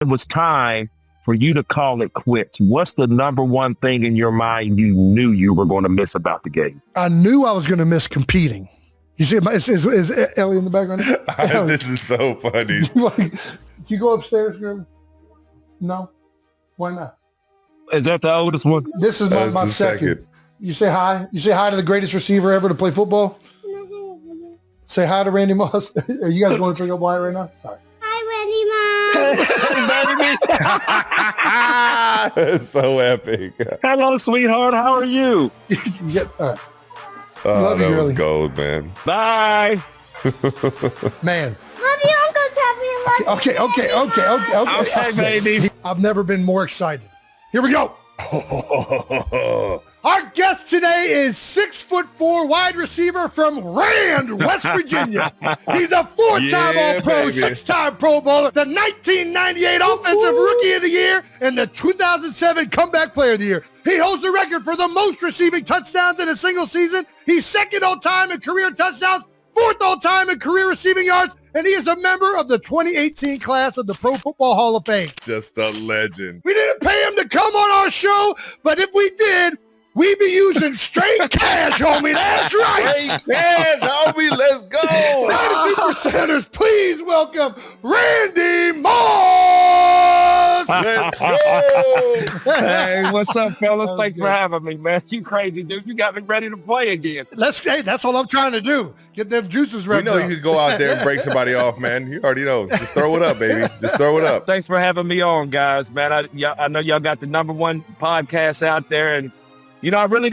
it was time for you to call it quits, what's the number one thing in your mind you knew you were going to miss about the game? I knew I was going to miss competing. You see, is Ellie in the background? This is so funny. Can you go upstairs, girl? No? Why not? Is that the oldest one? This is my second. You say hi? You say hi to the greatest receiver ever to play football? Say hi to Randy Moss. Are you guys going to pick up Wyatt right now? All right. Hi, Randy Moss. So epic. Hello, sweetheart. How are you? All right. Oh, that was gold, man. Bye. Man. Love you, Uncle Tuffy. Okay, baby. I've never been more excited. Here we go. Our guest today is 6'4" wide receiver from Rand, West Virginia. He's a 4-time All-Pro, 6-time Pro Bowler, the 1998 Offensive Rookie of the Year, and the 2007 Comeback Player of the Year. He holds the record for the most receiving touchdowns in a single season. He's second all-time in career touchdowns, fourth all-time in career receiving yards, and he is a member of the 2018 class of the Pro Football Hall of Fame. Just a legend. We didn't pay him to come on our show, but if we did, we be using straight cash, homie. That's right. Straight cash, homie. Let's go. 92%ers, please welcome Randy Moss. Let's go. Hey, what's up, fellas? Thanks for having me, man. You crazy, dude. You got me ready to play again. Hey, that's all I'm trying to do. Get them juices ready. You know you could go out there and break somebody off, man. You already know. Just throw it up, baby. Just throw it up. Thanks for having me on, guys, man. I know y'all got the #1 podcast out there, and you know, I really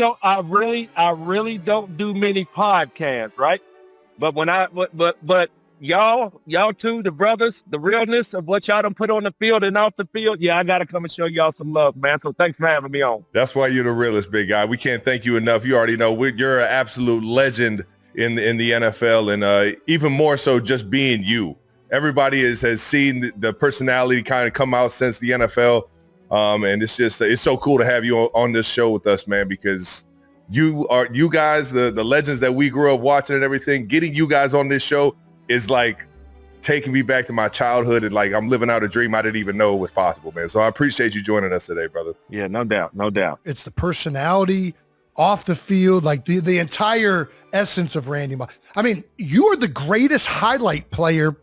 don't do many podcasts, right? But but y'all two, the brothers, the realness of what y'all done put on the field and off the field, yeah, I got to come and show y'all some love, man. So thanks for having me on. That's why you're the realest, big guy. We can't thank you enough. You already know you're an absolute legend in the NFL, and even more so just being you. Everybody has seen the personality kind of come out since the NFL. And it's so cool to have you on this show with us, man, because you guys, the legends that we grew up watching and everything, getting you guys on this show is like taking me back to my childhood, and like I'm living out a dream I didn't even know was possible, man. So I appreciate you joining us today, brother. Yeah, no doubt. It's the personality off the field, like the entire essence of Randy Moss. I mean, you are the greatest highlight player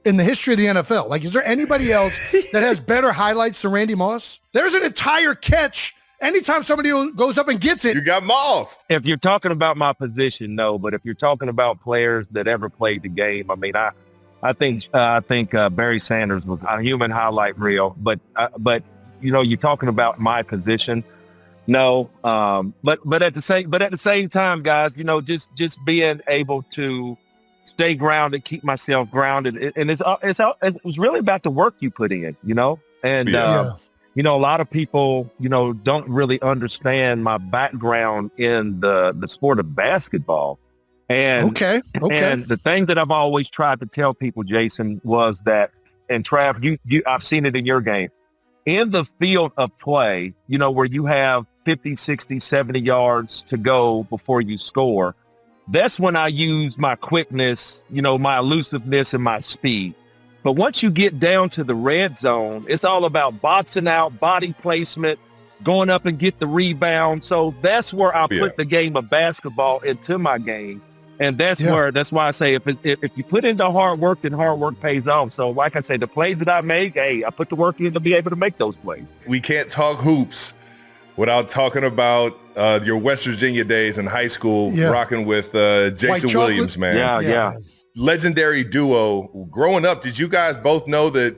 in the history of the NFL. Like, is there anybody else that has better highlights than Randy Moss? There's an entire catch. Anytime somebody goes up and gets it. You got Moss. If you're talking about my position, no. But if you're talking about players that ever played the game, I mean, I think Barry Sanders was a human highlight reel. But you know, you're talking about my position. No. But at the same time, guys, you know, just being able to stay grounded, keep myself grounded. And it's really about the work you put in, you know? And, you know, a lot of people, you know, don't really understand my background in the sport of basketball. And, okay. And the thing that I've always tried to tell people, Jason, was that, and Trav, I've seen it in your game, in the field of play, you know, where you have 50, 60, 70 yards to go before you score, that's when I use my quickness, you know, my elusiveness and my speed. But once you get down to the red zone, it's all about boxing out, body placement, going up and get the rebound. So that's where I put the game of basketball into my game. And that's why I say if you put into hard work, then hard work pays off. So like I say, the plays that I make, hey, I put the work in to be able to make those plays. We can't talk hoops without talking about your West Virginia days in high school, rocking with Jason Williams, man. Yeah. Legendary duo. Growing up, did you guys both know that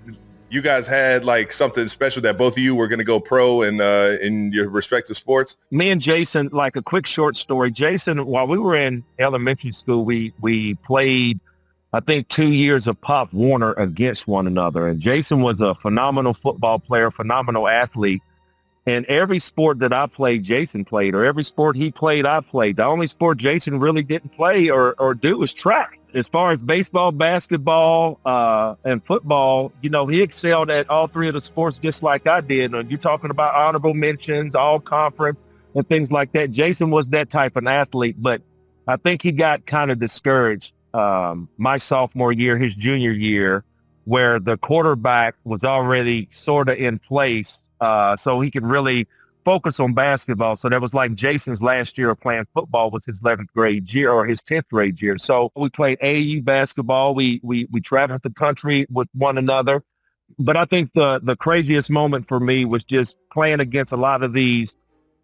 you guys had like something special that both of you were going to go pro in your respective sports? Me and Jason, like a quick short story. Jason, while we were in elementary school, we played, I think, 2 years of Pop Warner against one another. And Jason was a phenomenal football player, phenomenal athlete. And every sport that I played, Jason played, or every sport he played, I played. The only sport Jason really didn't play or do was track. As far as baseball, basketball, and football, you know, he excelled at all three of the sports just like I did. And you're talking about honorable mentions, all conference, and things like that. Jason was that type of athlete, but I think he got kind of discouraged my sophomore year, his junior year. where the quarterback was already sort of in place, so he could really focus on basketball. So that was like Jason's last year of playing football was his 11th grade year or his 10th grade year. So we played AAU basketball. We traveled the country with one another. But I think the craziest moment for me was just playing against a lot of these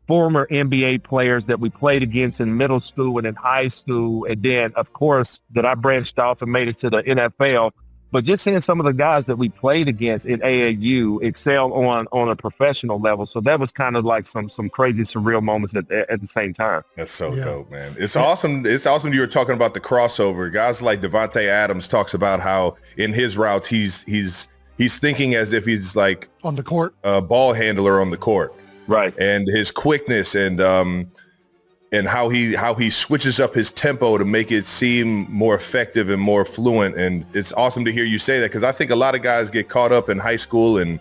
former NBA players that we played against in middle school and in high school. And then, of course, that I branched off and made it to the NFL. But just seeing some of the guys that we played against in AAU excel on a professional level. So that was kind of like some crazy, surreal moments at the same time. That's so dope, man. It's awesome. It's awesome you were talking about the crossover. Guys like Devontae Adams talks about how in his routes he's thinking as if he's like on the court, a ball handler on the court. Right. And his quickness and how he switches up his tempo to make it seem more effective and more fluent. And it's awesome to hear you say that, because I think a lot of guys get caught up in high school and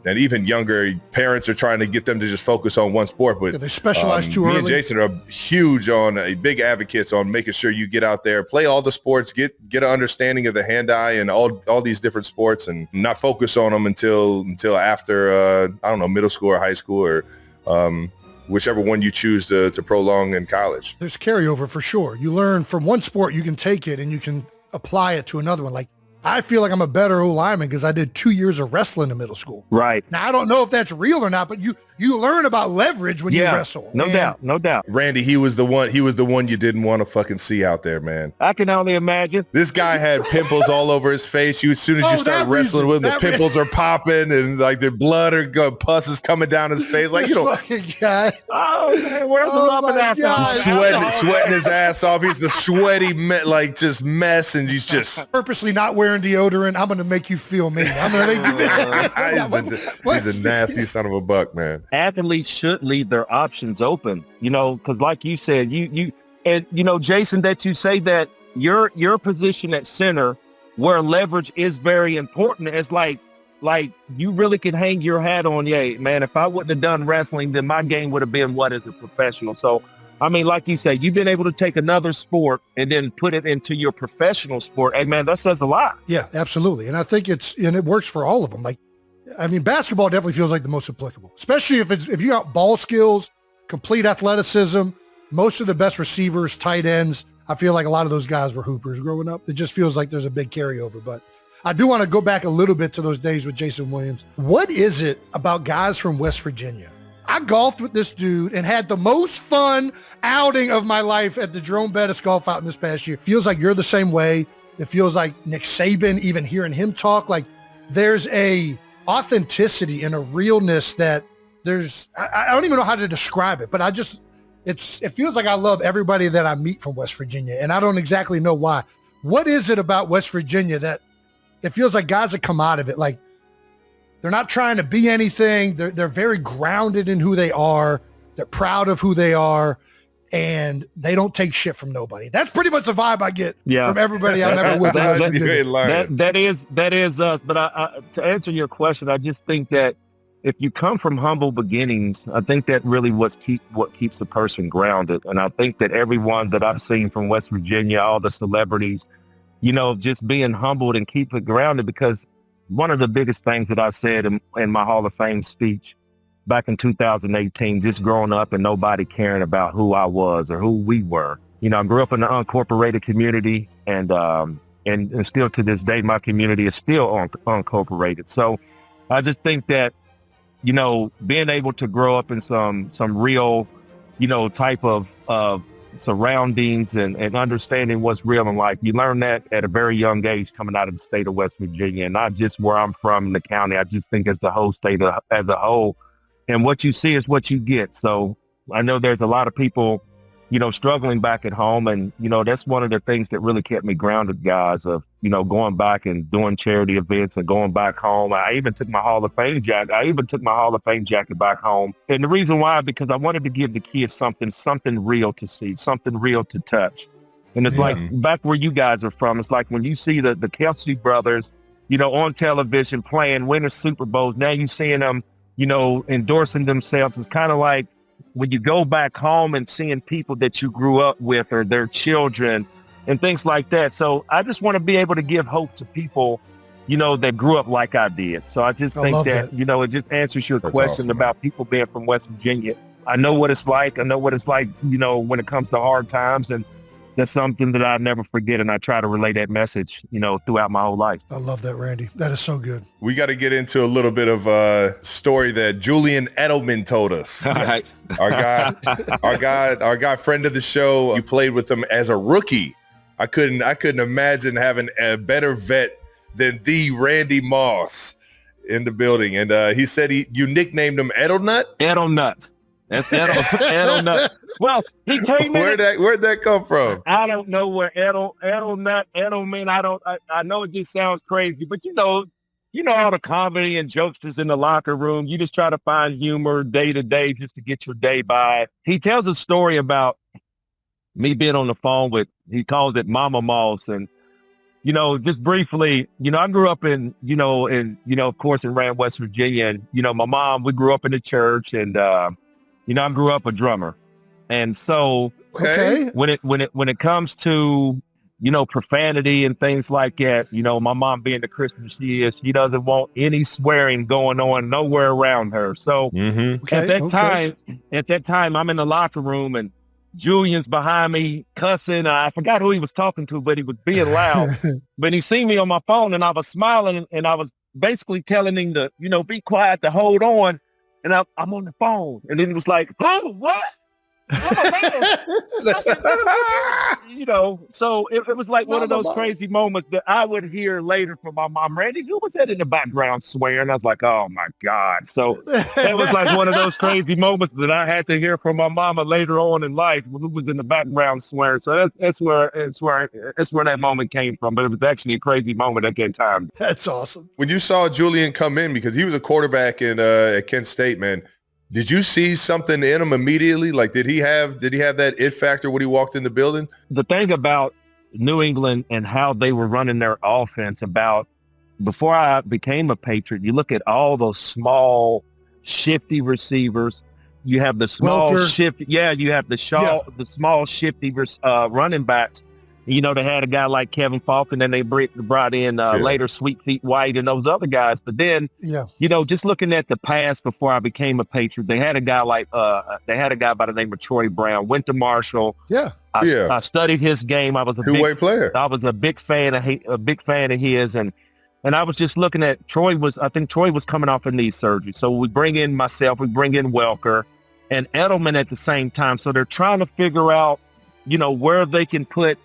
even younger. Parents are trying to get them to just focus on one sport, but they specialize too early. Me and Jason are huge on big advocates on making sure you get out there, play all the sports, get an understanding of the hand-eye and all these different sports, and not focus on them until after middle school or high school or whichever one you choose to prolong in college. There's carryover for sure. You learn from one sport, you can take it and you can apply it to another one. Like, I feel like I'm a better O-lineman because I did 2 years of wrestling in middle school. Right. Now, I don't know if that's real or not, but you learn about leverage when you wrestle. No doubt. Randy, he was the one you didn't want to fucking see out there, man. I can only imagine. This guy had pimples all over his face. As soon as you start wrestling with him, the pimples are popping and like the blood pus is coming down his face. Like, you know, fucking guy. Oh, man, where's the rubbing after? Sweating his ass off. He's the sweaty, just mess, and he's just purposely not wearing deodorant. I'm going to make you feel me. I'm going to make you he's a nasty son of a buck, man. Athletes should leave their options open, because like you said, Jason, that you say that your position at center where leverage is very important. It's like you really can hang your hat on, man, if I wouldn't have done wrestling, then my game would have been what as a professional. So, I mean, like you say, you've been able to take another sport and then put it into your professional sport. Hey, man, that says a lot. Yeah, absolutely. And I think it works for all of them. Like, I mean, basketball definitely feels like the most applicable, especially if you got ball skills, complete athleticism. Most of the best receivers, tight ends, I feel like a lot of those guys were hoopers growing up. It just feels like there's a big carryover. But I do want to go back a little bit to those days with Jason Williams. What is it about guys from West Virginia? I golfed with this dude and had the most fun outing of my life at the Jerome Bettis golf outing this past year. Feels like you're the same way. It feels like Nick Saban, even hearing him talk, like there's a authenticity and a realness that I don't even know how to describe it, but it feels like I love everybody that I meet from West Virginia, and I don't exactly know why. What is it about West Virginia that it feels like guys that come out of it, like they're not trying to be anything. They're very grounded in who they are. They're proud of who they are, and they don't take shit from nobody. That's pretty much the vibe I get from everybody I'm ever with. That is us. But to answer your question, I just think that if you come from humble beginnings, I think that really what keeps a person grounded. And I think that everyone that I've seen from West Virginia, all the celebrities, just being humbled and keep it grounded, because one of the biggest things that I said in my Hall of Fame speech back in 2018, just growing up and nobody caring about who I was or who we were. I grew up in an unincorporated community, and still to this day, my community is still unincorporated. So I just think that, being able to grow up in some real, type of surroundings and understanding what's real in life. You learn that at a very young age coming out of the state of West Virginia, and not just where I'm from in the county. I just think as the whole state as a whole, and what you see is what you get. So I know there's a lot of people, struggling back at home, and, that's one of the things that really kept me grounded, guys, of, going back and doing charity events and going back home. I even took my Hall of Fame jacket back home. And the reason why, because I wanted to give the kids something real to see, something real to touch. And it's like back where you guys are from, it's like when you see the Kelce brothers, on television playing, winning Super Bowls, now you're seeing them, endorsing themselves. It's kind of like when you go back home and seeing people that you grew up with or their children and things like that. So I just want to be able to give hope to people, that grew up like I did. So I just think that, it just answers your question about people being from West Virginia. I know what it's like. I know what it's like, when it comes to hard times. And that's something that I never forget. And I try to relay that message, throughout my whole life. I love that, Randy. That is so good. We got to get into a little bit of a story that Julian Edelman told us. Our guy, friend of the show. You played with him as a rookie. I couldn't imagine having a better vet than the Randy Moss in the building. And he said you nicknamed him Edelnut? Edelnut. That's Edelnut. Well, he came in. Where'd that come from? I don't know where Edelnut, Edelman. I know it just sounds crazy, but you know all the comedy and jokesters in the locker room. You just try to find humor day to day just to get your day by. He tells a story about me being on the phone with, he calls it Mama Moss. And, just briefly, I grew up in, of course, in Rand, West Virginia. And, my mom, we grew up in the church, and, I grew up a drummer. And so when it comes to, profanity and things like that, my mom being the Christian she is, she doesn't want any swearing going on nowhere around her. So at that time, I'm in the locker room and Julian's behind me cussing. I forgot who he was talking to, but he was being loud. But he seen me on my phone and I was smiling and I was basically telling him to, be quiet, to hold on. And I'm on the phone. And then he was like, oh, what? Oh, man. So it was like one of those crazy moments that I would hear later from my mom. Randy, who was that in the background swearing? I was like, oh my God. So that was like one of those crazy moments that I had to hear from my mama later on in life, who was in the background swearing. So that's where that moment came from. But it was actually a crazy moment at that time. That's awesome. When you saw Julian come in, because he was a quarterback at Kent State, man, did you see something in him immediately? Like, did he have that it factor when he walked in the building? The thing about New England and how they were running their offense, before I became a Patriot, you look at all those small, shifty receivers. You have the small, shifty, you have the small, shifty running backs. They had a guy like Kevin Falk, and then they brought in later Sweet Feet White and those other guys. But then, just looking at the past before I became a Patriot, they had a guy by the name of Troy Brown, went to Marshall. I studied his game. I was a two-way player. I was a big fan of his, and I was just looking at I think Troy was coming off a knee surgery. So we bring in myself, we bring in Welker and Edelman at the same time. So they're trying to figure out, where they can put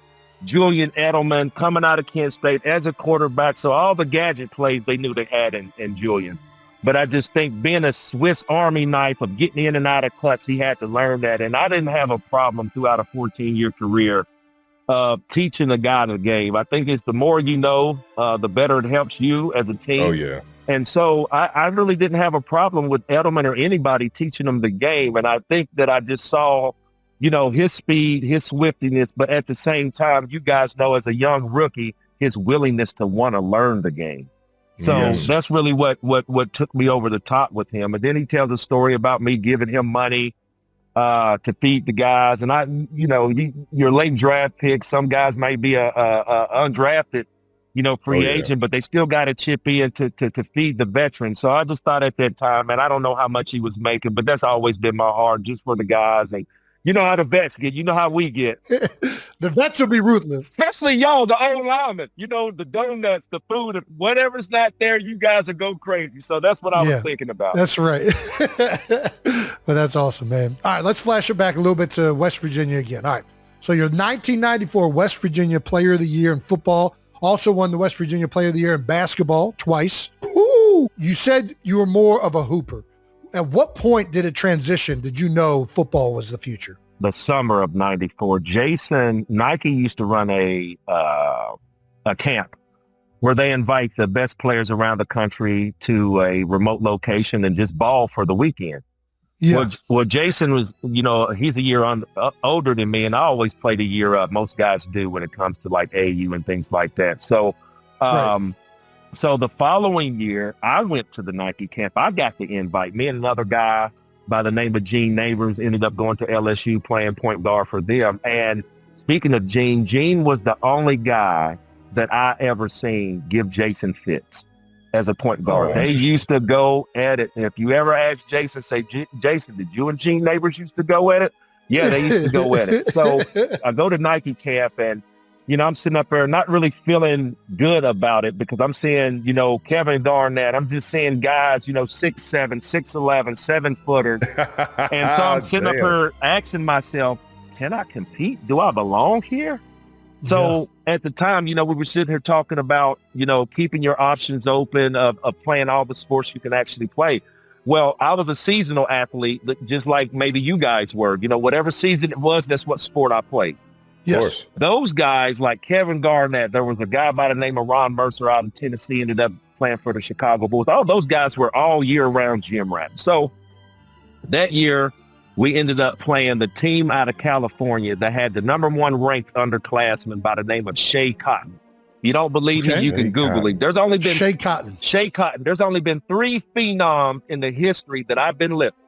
Julian Edelman coming out of Kent State as a quarterback. So all the gadget plays they knew they had in Julian. But I just think being a Swiss Army knife of getting in and out of cuts, he had to learn that. And I didn't have a problem throughout a 14-year career teaching a guy the game. I think it's the more you know, the better it helps you as a team. Oh, yeah. And so I really didn't have a problem with Edelman or anybody teaching them the game. And I think that I just saw his speed, his swiftiness, but at the same time, you guys know as a young rookie, his willingness to want to learn the game. So that's really what took me over the top with him. And then he tells a story about me giving him money to feed the guys. And you're late draft pick. Some guys may be a undrafted, free agent, but they still got to chip in to feed the veterans. So I just thought at that time, and I don't know how much he was making, but that's always been my heart, just for the guys. And you know how the vets get. You know how we get. The vets will be ruthless. Especially y'all, the old linemen. The donuts, the food, whatever's not there, you guys will go crazy. So that's what I was thinking about. That's right. But that's awesome, man. All right, let's flash it back a little bit to West Virginia again. All right. So you're 1994 West Virginia Player of the Year in football. Also won the West Virginia Player of the Year in basketball twice. Ooh. You said you were more of a hooper. At what point did it transition? Did you know football was the future? The summer of 94. Nike used to run a camp where they invite the best players around the country to a remote location and just ball for the weekend. Yeah. Well, Jason was, he's a year older than me, and I always played a year up. Most guys do when it comes to like AU and things like that. So, right. So the following year, I went to the Nike camp. I got the invite. Me and another guy by the name of Gene Neighbors ended up going to LSU playing point guard for them. And speaking of Gene was the only guy that I ever seen give Jason fits as a point guard. They used to go at it. If you ever ask Jason, say, Jason, did you and Gene Neighbors used to go at it? Yeah, they used to go at it. So I go to Nike camp and, I'm sitting up there not really feeling good about it because I'm seeing, Kevin Garnett. I'm just seeing guys, 6'7", 6'11", 7-footers. And so I'm sitting up here asking myself, can I compete? Do I belong here? So at the time, we were sitting here talking about, keeping your options open of playing all the sports you can actually play. Well, I was a seasonal athlete, just like maybe you guys were. Whatever season it was, that's what sport I played. Yes. Those guys like Kevin Garnett, there was a guy by the name of Ron Mercer out in Tennessee, ended up playing for the Chicago Bulls. All those guys were all year-round gym rats. So that year, we ended up playing the team out of California that had the number 1 ranked underclassman by the name of Shea Cotton. If you don't believe me, you can Google him. There's only been Shea Cotton. There's only been 3 phenoms in the history that I've been lifting.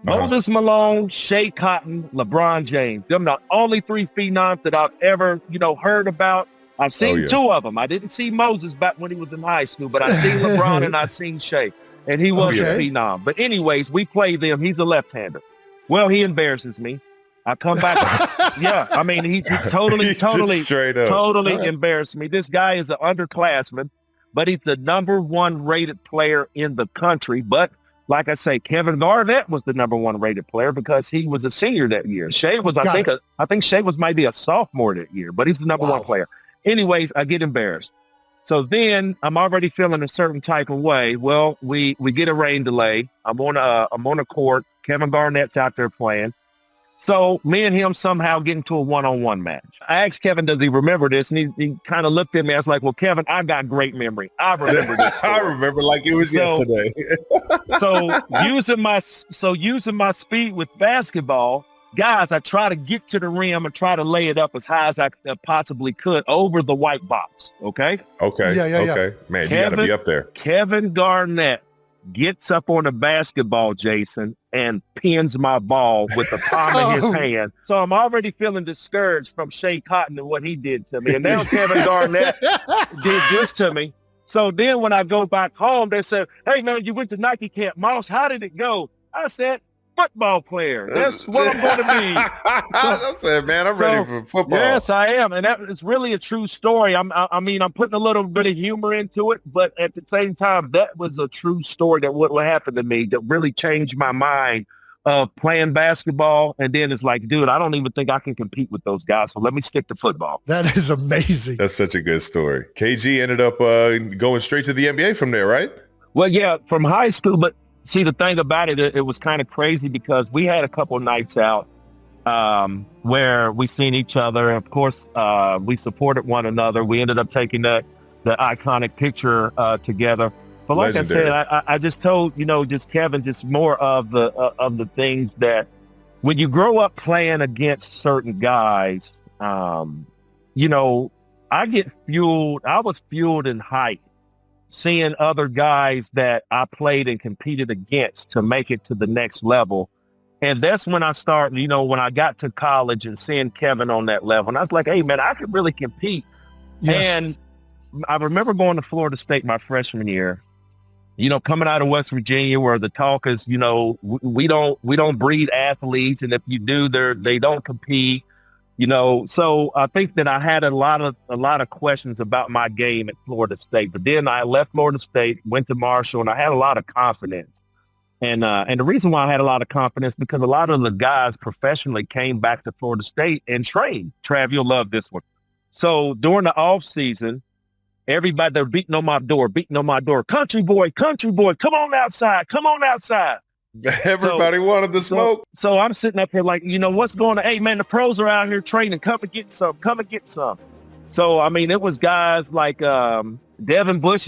Moses Malone, Shea Cotton, LeBron James. Them the only 3 phenoms that I've ever, heard about. I've seen 2 of them. I didn't see Moses back when he was in high school, but I seen LeBron and I seen Shea, and he was a phenom. But anyways, we play them. He's a left-hander. Well, he embarrasses me. I come back. He totally embarrassed me. This guy is an underclassman, but he's the number 1 rated player in the country. But like I say, Kevin Garnett was the number 1 rated player because he was a senior that year. Shea was, I think Shea was maybe a sophomore that year, but he's the number 1 player. Anyways, I get embarrassed. So then I'm already feeling a certain type of way. Well, we get a rain delay. I'm on a court. Kevin Garnett's out there playing. So me and him somehow get into a one-on-one match. I asked Kevin, does he remember this? And he kind of looked at me. I was like, well, Kevin, I've got great memory. I remember this story. I remember like it was yesterday. using my speed with basketball, guys, I try to get to the rim and try to lay it up as high as I possibly could over the white box. Okay? Okay. Yeah. Man, you got to be up there. Kevin Garnett gets up on the basketball, Jason, and pins my ball with the palm of his hand. So I'm already feeling discouraged from Shea Cotton and what he did to me. And now Kevin Garnett did this to me. So then when I go back home, they said, hey, man, you went to Nike camp. Moss, how did it go? I said, football player. That's what I'm going to be. I said, man, I'm ready for football. Yes, I am. And it's really a true story. I'm putting a little bit of humor into it, but at the same time, that was a true story that what happened to me that really changed my mind of playing basketball. And then it's like, dude, I don't even think I can compete with those guys. So let me stick to football. That is amazing. That's such a good story. KG ended up going straight to the NBA from there, right? Well, yeah, from high school, but see, the thing about it, it was kind of crazy because we had a couple of nights out where we seen each other. Of course, we supported one another. We ended up taking the iconic picture together. But like legendary. I said, I just told, just Kevin, just more of the things that when you grow up playing against certain guys, I get fueled. I was fueled in height, seeing other guys that I played and competed against to make it to the next level. And that's when I started, when I got to college and seeing Kevin on that level. And I was like, hey, man, I could really compete. Yes. And I remember going to Florida State my freshman year, coming out of West Virginia where the talk is, we don't breed athletes. And if you do, they don't compete. So I think that I had a lot of questions about my game at Florida State. But then I left Florida State, went to Marshall, and I had a lot of confidence. And the reason why I had a lot of confidence because a lot of the guys professionally came back to Florida State and trained. Trav, you'll love this one. So during the off season, everybody, they're beating on my door. Country boy, come on outside. Everybody wanted the smoke. So I'm sitting up here like, what's going on? Hey, man, the pros are out here training. Come and get some. So, it was guys like Devin Bush,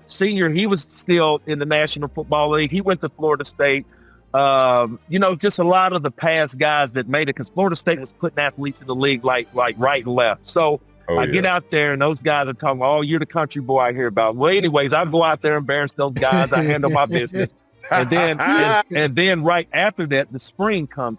Senior. He was still in the National Football League. He went to Florida State. Just a lot of the past guys that made it because Florida State was putting athletes in the league like right and left. So I get out there and those guys are talking, oh, you're the country boy I hear about. Well, anyways, I go out there and embarrass those guys. I handle my business. And then right after that, the spring comes.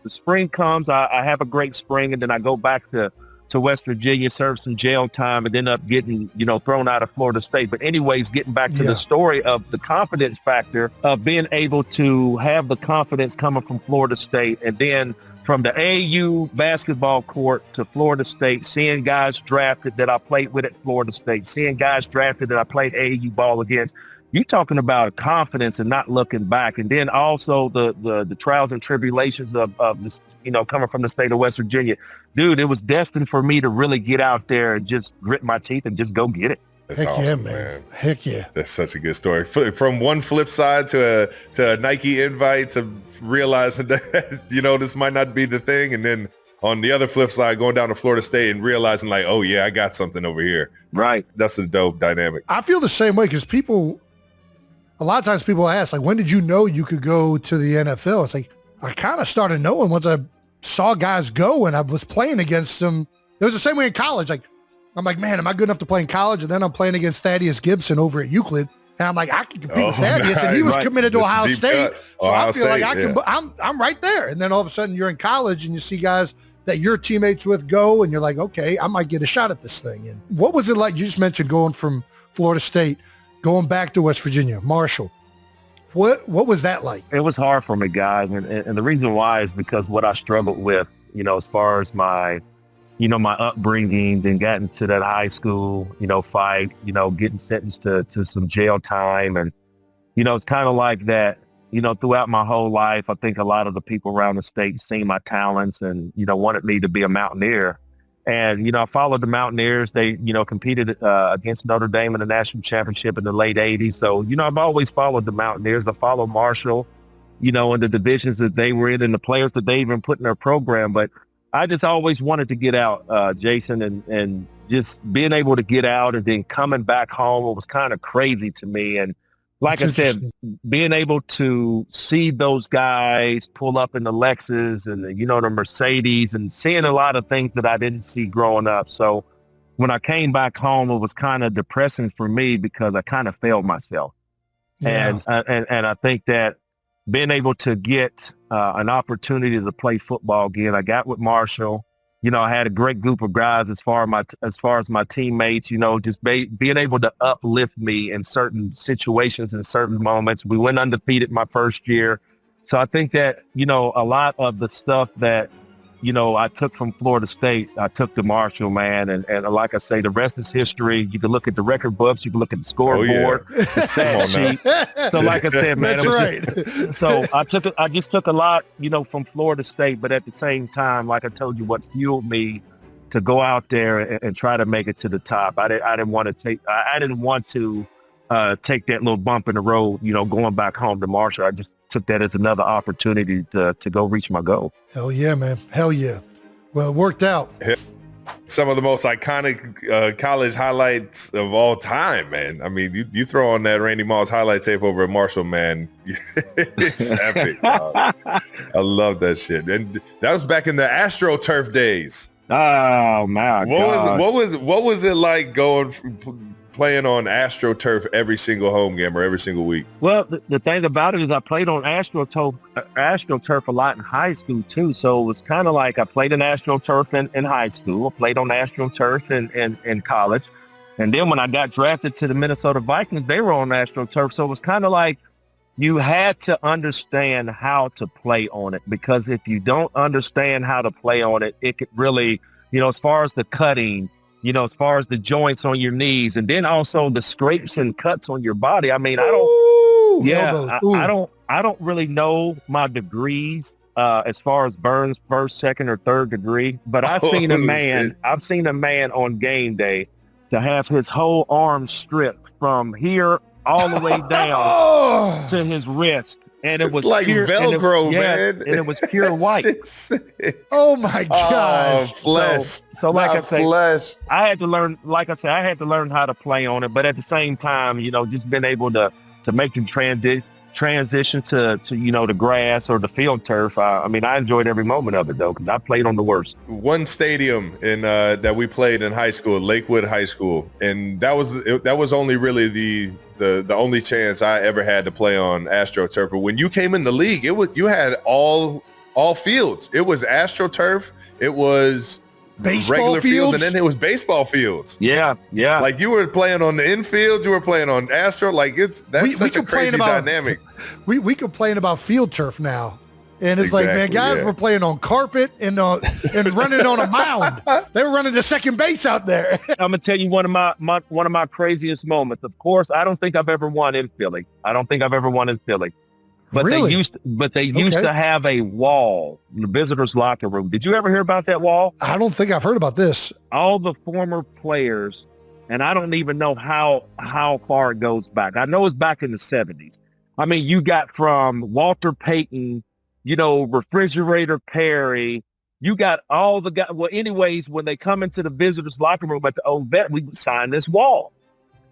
I have a great spring, and then I go back to to West Virginia, served some jail time, and ended up getting, thrown out of Florida State. But anyways, getting back to the story of the confidence factor of being able to have the confidence coming from Florida State, and then from the AAU basketball court to Florida State, seeing guys drafted that I played with at Florida State, seeing guys drafted that I played AAU ball against. You're talking about confidence and not looking back. And then also the trials and tribulations of this, coming from the state of West Virginia. Dude, it was destined for me to really get out there and just grit my teeth and just go get it. That's Heck awesome, yeah, man. Heck yeah. That's such a good story. From one flip side to a Nike invite to realizing that, this might not be the thing. And then on the other flip side, going down to Florida State and realizing like, oh yeah, I got something over here. Right. That's a dope dynamic. I feel the same way because a lot of times people ask, like, when did you know you could go to the NFL? It's like, I kind of started knowing once I saw guys go and I was playing against them. It was the same way in college. Like, I'm like, man, am I good enough to play in college? And then I'm playing against Thaddeus Gibson over at Euclid. And I'm like, I can compete with Thaddeus. Nice. And he was committed to Ohio State. So I feel like I'm right there. And then all of a sudden you're in college and you see guys that you're teammates with go and you're like, okay, I might get a shot at this thing. And what was it like? You just mentioned going from Florida State, going back to West Virginia, Marshall. What was that like? It was hard for me, guys. And the reason why is because what I struggled with, as far as my upbringing, then got into that high school, fight, getting sentenced to some jail time. And, it's kind of like that, throughout my whole life. I think a lot of the people around the state seen my talents and, wanted me to be a Mountaineer. And, I followed the Mountaineers. They, competed against Notre Dame in the national championship in the late 80s. So, I've always followed the Mountaineers. I followed Marshall, in the divisions that they were in and the players that they even put in their program. But I just always wanted to get out, Jason, and just being able to get out and then coming back home, it was kind of crazy to me. And like I said, being able to see those guys pull up in the Lexus and the Mercedes and seeing a lot of things that I didn't see growing up. So when I came back home, it was kind of depressing for me because I kind of failed myself. Yeah. And I think that being able to get an opportunity to play football again, I got with Marshall. I had a great group of guys as far as my teammates, just being able to uplift me in certain situations and certain moments. We went undefeated my first year. So I think that, a lot of the stuff that, I took from Florida State, I took to Marshall, man. And like I say, the rest is history. You can look at the record books. You can look at the scoreboard, the stat sheet. So like I said, man, that's right. So I just took a lot, from Florida State. But at the same time, like I told you, what fueled me to go out there and try to make it to the top. I didn't want to take that little bump in the road, going back home to Marshall. I just took that as another opportunity to go reach my goal. Hell yeah, man. Hell yeah. Well, it worked out. Some of the most iconic college highlights of all time, man. I mean, you throw on that Randy Moss highlight tape over at Marshall, man. It's epic. I love that shit. And that was back in the AstroTurf days. Oh, my God. What was it like playing on AstroTurf every single home game or every single week? Well, the thing about it is I played on AstroTurf a lot in high school too. So it was kind of like I played in AstroTurf in high school. I played on AstroTurf in college. And then when I got drafted to the Minnesota Vikings, they were on AstroTurf. So it was kind of like you had to understand how to play on it, because if you don't understand how to play on it, it could really, as far as the cutting, as far as the joints on your knees, and then also the scrapes and cuts on your body. I mean, I don't really know my degrees as far as burns, first, second, or third degree, but I've seen a man on game day to have his whole arm stripped from here all the way down to his wrist. And it was like pure, Velcro, man. And it was pure white. Oh my gosh. Flesh. So like I say, flesh. I had to learn how to play on it. But at the same time, just being able to make the transition to the grass or the field turf. I enjoyed every moment of it though, because I played on the worst. One stadium in that we played in high school, Lakewood High School, and that was only really the only chance I ever had to play on AstroTurf. But when you came in the league, you had all fields. It was AstroTurf. It was Baseball regular fields, and fields? then it was baseball fields. Yeah. Like you were playing on the infield, you were playing on Astro. Like that's such a crazy dynamic. We complain about field turf now. And it's like, man, guys were playing on carpet and running on a mound. They were running to second base out there. I'm gonna tell you one of my craziest moments. Of course, I don't think I've ever won in Philly. But Really? they used to have a wall in the visitors' locker room. Did you ever hear about that wall? I don't think I've heard about this. All the former players, and I don't even know how far it goes back. I know it's back in the 70s. I mean, you got from Walter Payton, Refrigerator Perry. You got all the guys. Well, anyways, when they come into the visitors' locker room at the old vet, we would sign this wall.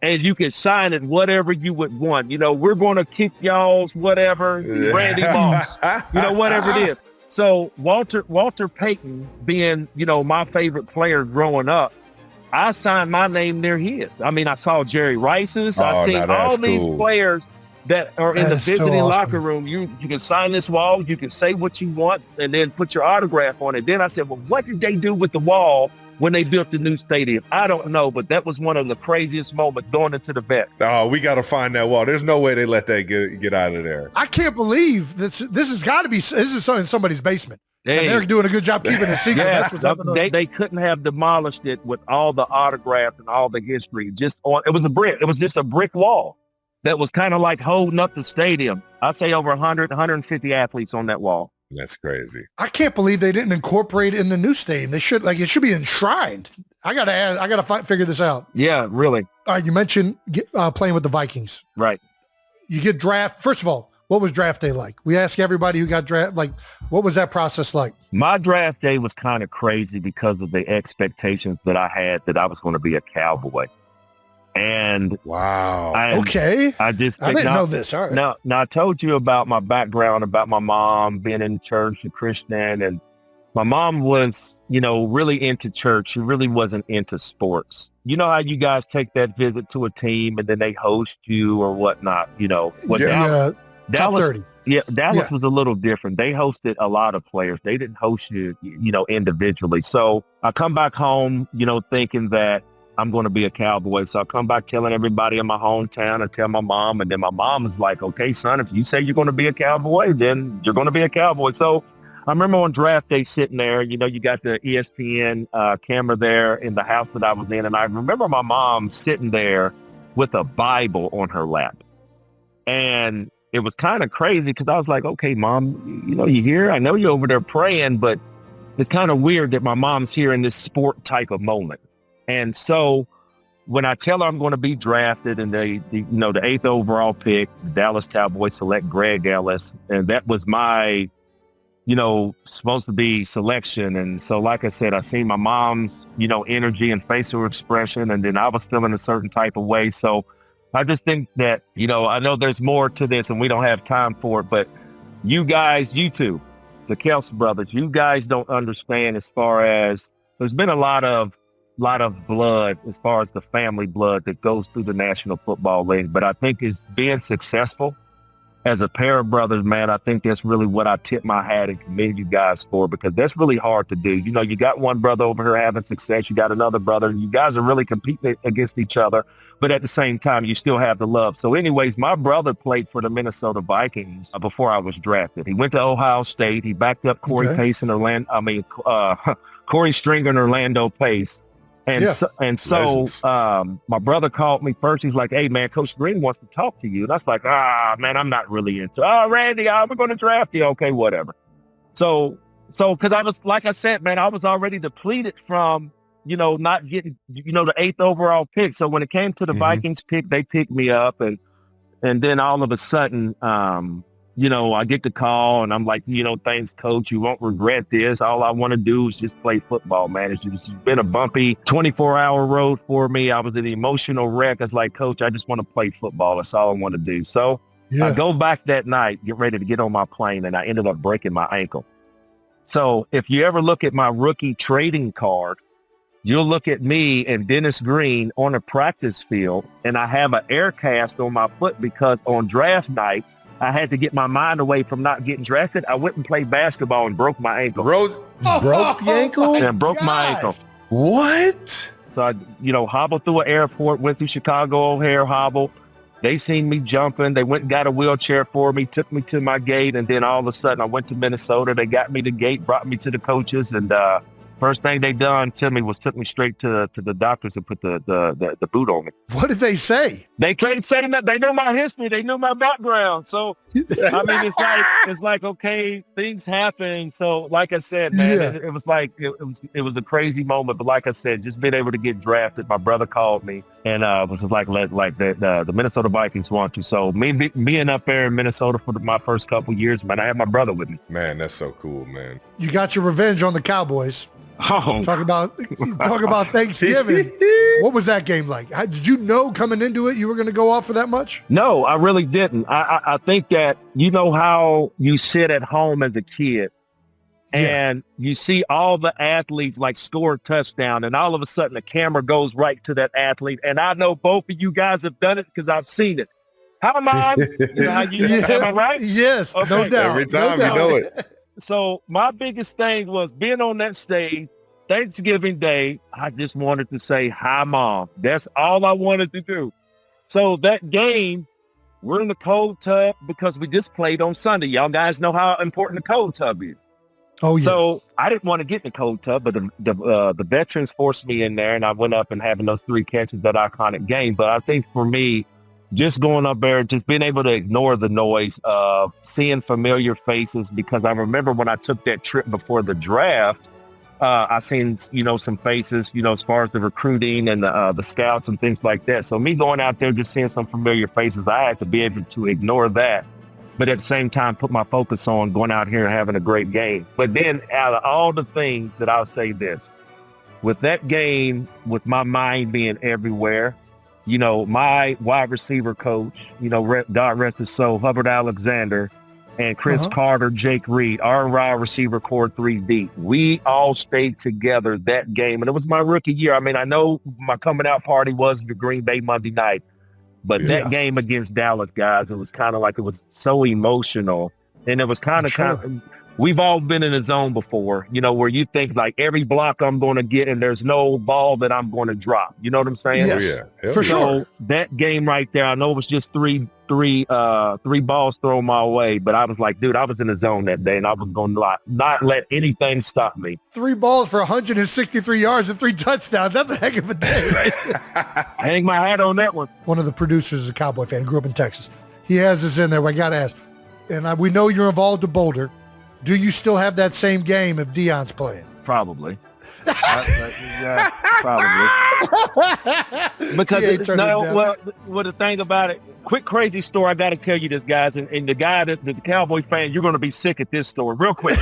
And you could sign it whatever you would want. We're going to kick y'all's whatever, Randy Moss, whatever it is. So Walter Payton being, my favorite player growing up, I signed my name near his. I mean, I saw Jerry Rice's. I seen all these players that are in the visiting locker room. You can sign this wall. You can say what you want and then put your autograph on it. Then I said, well, what did they do with the wall when they built the new stadium? I don't know, but that was one of the craziest moments going into the vet. Oh, we got to find that wall. There's no way they let that get out of there. I can't believe this has got to be, this is in somebody's basement. Hey. And they're doing a good job keeping it secret. Yeah, they couldn't have demolished it with all the autographs and all the history. It was a brick. It was just a brick wall that was kind of like holding up the stadium. I say over 100, 150 athletes on that wall. That's crazy. I can't believe they didn't incorporate it in the new stadium. They should, it should be enshrined. I gotta figure this out. Yeah, really. All right, you mentioned playing with the Vikings. Right. You get drafted. First of all, what was draft day like? We ask everybody who got drafted, what was that process like? My draft day was kind of crazy because of the expectations that I had that I was going to be a Cowboy. And wow. I didn't know this. All right. Now I told you about my background, about my mom being in church, a Christian, and my mom was, really into church. She really wasn't into sports. You know how you guys take that visit to a team and then they host you or whatnot, Dallas, top 30. Yeah, Dallas was a little different. They hosted a lot of players. They didn't host you, individually. So I come back home, thinking that I'm going to be a Cowboy. So I come back telling everybody in my hometown. I tell my mom, and then my mom is like, okay, son, if you say you're going to be a Cowboy, then you're going to be a Cowboy. So I remember on draft day sitting there, you got the ESPN camera there in the house that I was in. And I remember my mom sitting there with a Bible on her lap. And it was kind of crazy because I was like, okay, Mom, you here? I know you're over there praying, but it's kind of weird that my mom's here in this sport type of moment. And so when I tell her I'm going to be drafted and the 8th overall pick, the Dallas Cowboys select Greg Ellis, and that was my, supposed to be selection. And so, like I said, I seen my mom's, energy and facial expression, and then I was feeling a certain type of way. So I just think that, I know there's more to this and we don't have time for it, but you guys, you two, the Kelce brothers, you guys don't understand as far as there's been a lot of blood as far as the family blood that goes through the National Football League. But I think is being successful as a pair of brothers, man, I think that's really what I tip my hat and commend you guys for, because that's really hard to do. You got one brother over here having success. You got another brother. You guys are really competing against each other. But at the same time, you still have the love. So anyways, my brother played for the Minnesota Vikings before I was drafted. He went to Ohio State. He backed up Corey Stringer and Orlando Pace. And so my brother called me first. He's like, hey, man, Coach Green wants to talk to you. And I was like, man, I'm not really into Randy, we're going to draft you. Okay, whatever. So because I was, like I said, man, I was already depleted from, not getting, the 8th overall pick. So when it came to the Vikings pick, they picked me up. And then all of a sudden, I get the call and I'm like, thanks, Coach. You won't regret this. All I want to do is just play football, man. It's been a bumpy 24-hour road for me. I was an emotional wreck. I was like, Coach, I just want to play football. That's all I want to do. So I go back that night, get ready to get on my plane, and I ended up breaking my ankle. So if you ever look at my rookie trading card, you'll look at me and Dennis Green on a practice field, and I have an air cast on my foot because on draft night, I had to get my mind away from not getting drafted. I went and played basketball and broke my ankle. Broke the ankle? And broke my ankle. What? So I, hobbled through an airport, went through Chicago O'Hare, hobbled. They seen me jumping. They went and got a wheelchair for me, took me to my gate, and then all of a sudden I went to Minnesota. They got me the gate, brought me to the coaches, and first thing they done to me was took me straight to the doctors and put the boot on me. What did they say? They couldn't say that. They knew my history. They knew my background. So, I mean, it's like, okay, things happen. So, like I said, man, it was like, it was a crazy moment. But like I said, just being able to get drafted, my brother called me and was like the Minnesota Vikings want to. So me being up there in Minnesota for my first couple years, man, I had my brother with me. Man, that's so cool, man. You got your revenge on the Cowboys. Oh. Talk about Thanksgiving. What was that game like? Did you know coming into it you were going to go off for that much? No, I really didn't. I think that how you sit at home as a kid and you see all the athletes like score a touchdown and all of a sudden the camera goes right to that athlete. And I know both of you guys have done it because I've seen it. How am I? Am I right? Yes, okay. No doubt. Every time you know it. So my biggest thing was being on that stage, Thanksgiving Day, I just wanted to say, hi, Mom. That's all I wanted to do. So that game, we're in the cold tub because we just played on Sunday. Y'all guys know how important the cold tub is. Oh, yeah. So I didn't want to get in the cold tub, but the veterans forced me in there, and I went up and having those 3 catches, that iconic game. But I think for me, just going up there, just being able to ignore the noise of seeing familiar faces, because I remember when I took that trip before the draft, I seen, some faces, as far as the recruiting and the scouts and things like that. So me going out there, just seeing some familiar faces, I had to be able to ignore that. But at the same time, put my focus on going out here and having a great game. But then out of all the things that I'll say this, with that game, with my mind being everywhere, my wide receiver coach, God rest his soul, Hubbard Alexander, and Chris Carter, Jake Reed, our wide receiver core 3 deep. We all stayed together that game. And it was my rookie year. I mean, I know my coming out party was the Green Bay Monday night, but that game against Dallas, guys, it was kind of like, it was so emotional. And it was kind of, we've all been in a zone before, where you think like every block I'm going to get and there's no ball that I'm going to drop. You know what I'm saying? Yes, for sure. So that game right there, I know it was just three balls thrown my way, but I was like, dude, I was in the zone that day and I was going to not let anything stop me. 3 balls for 163 yards and 3 touchdowns. That's a heck of a day, right? I hang my hat on that one. One of the producers is a Cowboy fan, grew up in Texas. He has this in there, but I got to ask, and we know you're involved in Boulder. Do you still have that same game if Deion's playing? Probably. Yeah, probably. Because the thing about it, quick crazy story. I got to tell you this, guys, and the guy the Cowboy fan, you're going to be sick at this story. Real quick.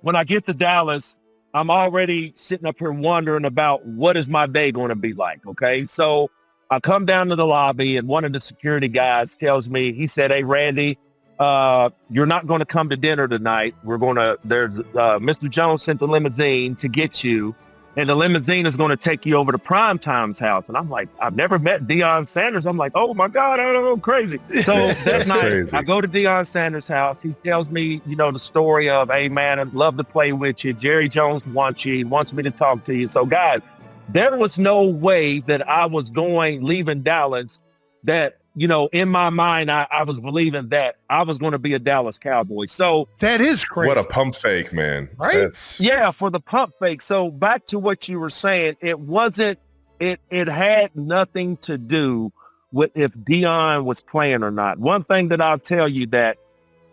When I get to Dallas, I'm already sitting up here wondering about what is my day going to be like. Okay, so I come down to the lobby, and one of the security guys tells me, he said, "Hey, Randy, you're not going to come to dinner tonight. There's Mr. Jones sent the limousine to get you, and the limousine is going to take you over to Primetime's house." And I'm like, I've never met Deion Sanders. I'm like, oh my God, I'm crazy. So that night, crazy. I go to Deion Sanders' house. He tells me, the story of, hey man, I'd love to play with you. Jerry Jones wants you. He wants me to talk to you. So guys, there was no way that I was leaving Dallas that, in my mind, I was believing that I was going to be a Dallas Cowboy. So that is crazy. What a pump fake, man. Right? For the pump fake. So back to what you were saying, it had nothing to do with if Deion was playing or not. One thing that I'll tell you, that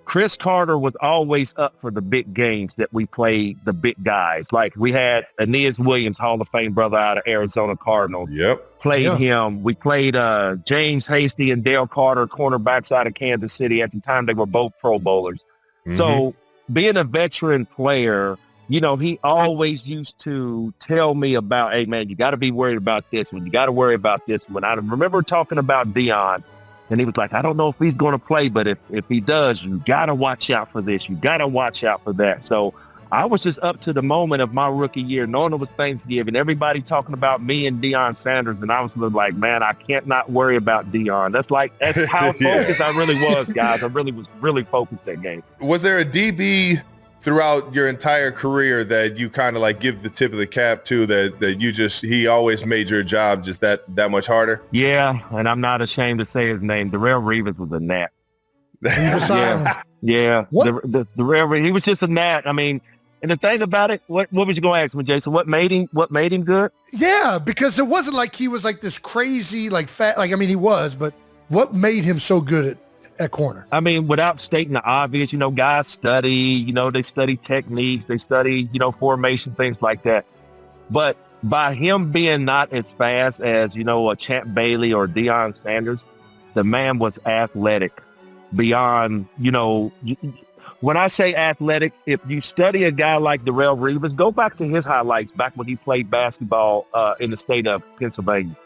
Chris Carter was always up for the big games that we played, the big guys. Like we had Aeneas Williams, Hall of Fame brother out of Arizona Cardinals. Yep. Played him. We played James Hasty and Dale Carter, cornerbacks out of Kansas City. At the time, they were both Pro Bowlers. Mm-hmm. So being a veteran player, he always used to tell me about, hey, man, you got to be worried about this one. You got to worry about this one. I remember talking about Deion, and he was like, I don't know if he's going to play, but if he does, you got to watch out for this. You got to watch out for that. So I was just up to the moment of my rookie year, knowing it was Thanksgiving, everybody talking about me and Deion Sanders, and I was like, man, I can't not worry about Deion. That's how focused I really was, guys. I really was focused that game. Was there a DB throughout your entire career that you kind of like give the tip of the cap to, that he always made your job just that much harder? Yeah, and I'm not ashamed to say his name. Darrelle Revis was a gnat. Yeah. The he was just a gnat. I mean, and the thing about it, what was you going to ask me, Jason? What made him good? Yeah, because it wasn't like he was like this crazy, like fat, like, I mean, he was, but what made him so good at corner? I mean, without stating the obvious, guys study, they study techniques, they study, formation, things like that. But by him being not as fast as, a Champ Bailey or Deion Sanders, the man was athletic beyond, when I say athletic, if you study a guy like Darrelle Revis, go back to his highlights back when he played basketball in the state of Pennsylvania.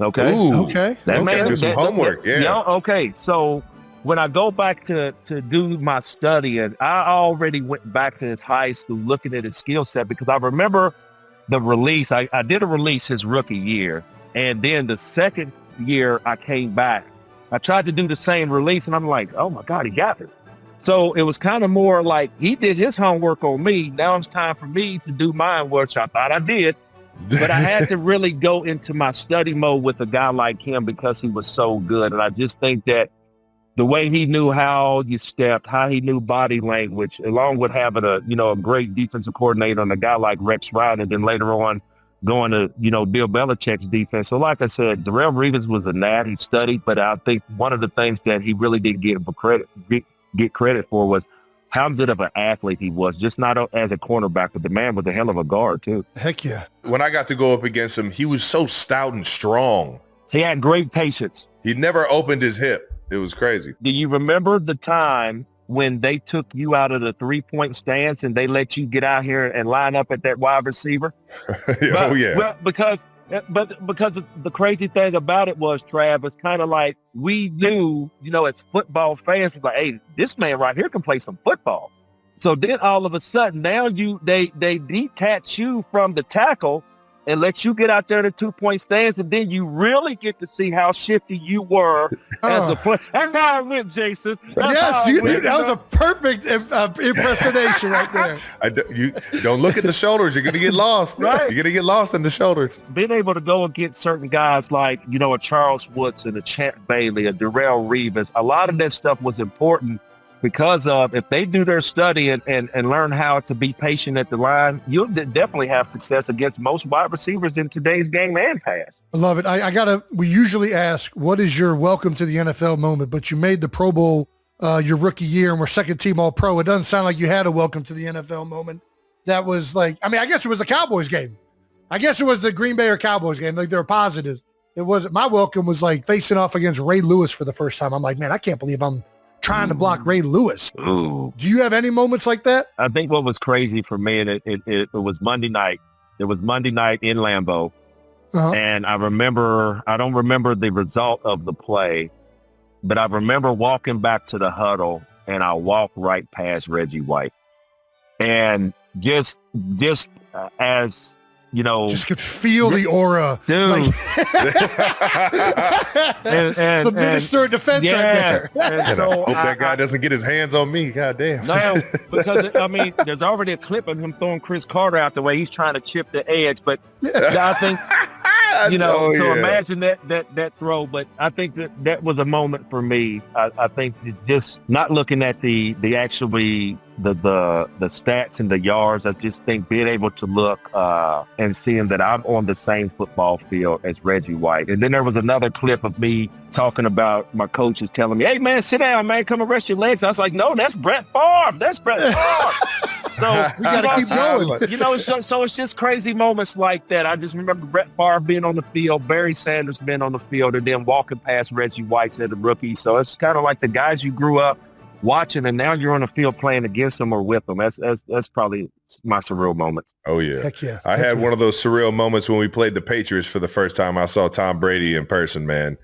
Okay. Ooh, okay. That man do some homework. Yeah. Okay. So when I go back to do my studying, I already went back to his high school looking at his skill set, because I remember the release. I did a release his rookie year, and then the second year I came back. I tried to do the same release, and I'm like, oh my God, he got it. So it was kind of more like he did his homework on me. Now it's time for me to do mine, which I thought I did. But I had to really go into my study mode with a guy like him because he was so good. And I just think that the way he knew how you stepped, how he knew body language, along with having a great defensive coordinator and a guy like Rex Ryan, and then later on going to, Bill Belichick's defense. So like I said, Darrelle Revis was a gnat. He studied, but I think one of the things that he really did get credit for was how good of an athlete he was, just not as a cornerback, but the man was a hell of a guard too. Heck yeah. When I got to go up against him, he was so stout and strong. He had great patience. He never opened his hip. It was crazy. Do you remember the time when they took you out of the 3-point stance and they let you get out here and line up at that wide receiver? Oh yeah. Well, because the crazy thing about it was, Trav, it's kind of like we knew, as football fans, was like, hey, this man right here can play some football. So then all of a sudden, now they detach you from the tackle and let you get out there in the 2-point stance, and then you really get to see how shifty you were as a player. And now I went, Jason. Yes, that was a perfect impersonation right there. You don't look at the shoulders. You're going to get lost. Right. You're going to get lost in the shoulders. Being able to go against certain guys like, a Charles Woodson, a Champ Bailey, a Darrelle Revis, a lot of that stuff was important because of if they do their study and learn how to be patient at the line, you'll definitely have success against most wide receivers in today's game and pass. I love it. We usually ask, what is your welcome to the NFL moment? But you made the Pro Bowl your rookie year and we're second team all pro. It doesn't sound like you had a welcome to the NFL moment. That was like, I guess it was the Cowboys game. I guess it was the Green Bay or Cowboys game. Like, there were positives. It wasn't, my welcome was like facing off against Ray Lewis for the first time. I'm like, man, I can't believe I'm trying to block Ray Lewis. Ooh. Do you have any moments like that? I think what was crazy for me, and it was Monday night. It was Monday night in Lambeau. Uh-huh. And I don't remember the result of the play, but I remember walking back to the huddle and I walked right past Reggie White. And just as just could feel the aura, dude. Like, it's the minister of defense right there. And so I hope that guy doesn't get his hands on me. God damn. No, because there's already a clip of him throwing Chris Carter out the way. He's trying to chip the edge, but I think imagine that throw. But I think that was a moment for me. I think just not looking at the actually the stats and the yards. I just think being able to look and seeing that I'm on the same football field as Reggie White. And then there was another clip of me talking about my coaches telling me, hey man, sit down, man, come and rest your legs. I was like, no, that's Brett Favre. So we got to keep going. So it's just crazy moments like that. I just remember Brett Favre being on the field, Barry Sanders being on the field, and then walking past Reggie White as a rookie. So it's kind of like the guys you grew up watching, and now you're on the field playing against them or with them. That's probably my surreal moments. Oh yeah. Heck yeah. I had one of those surreal moments when we played the Patriots for the first time. I saw Tom Brady in person, man.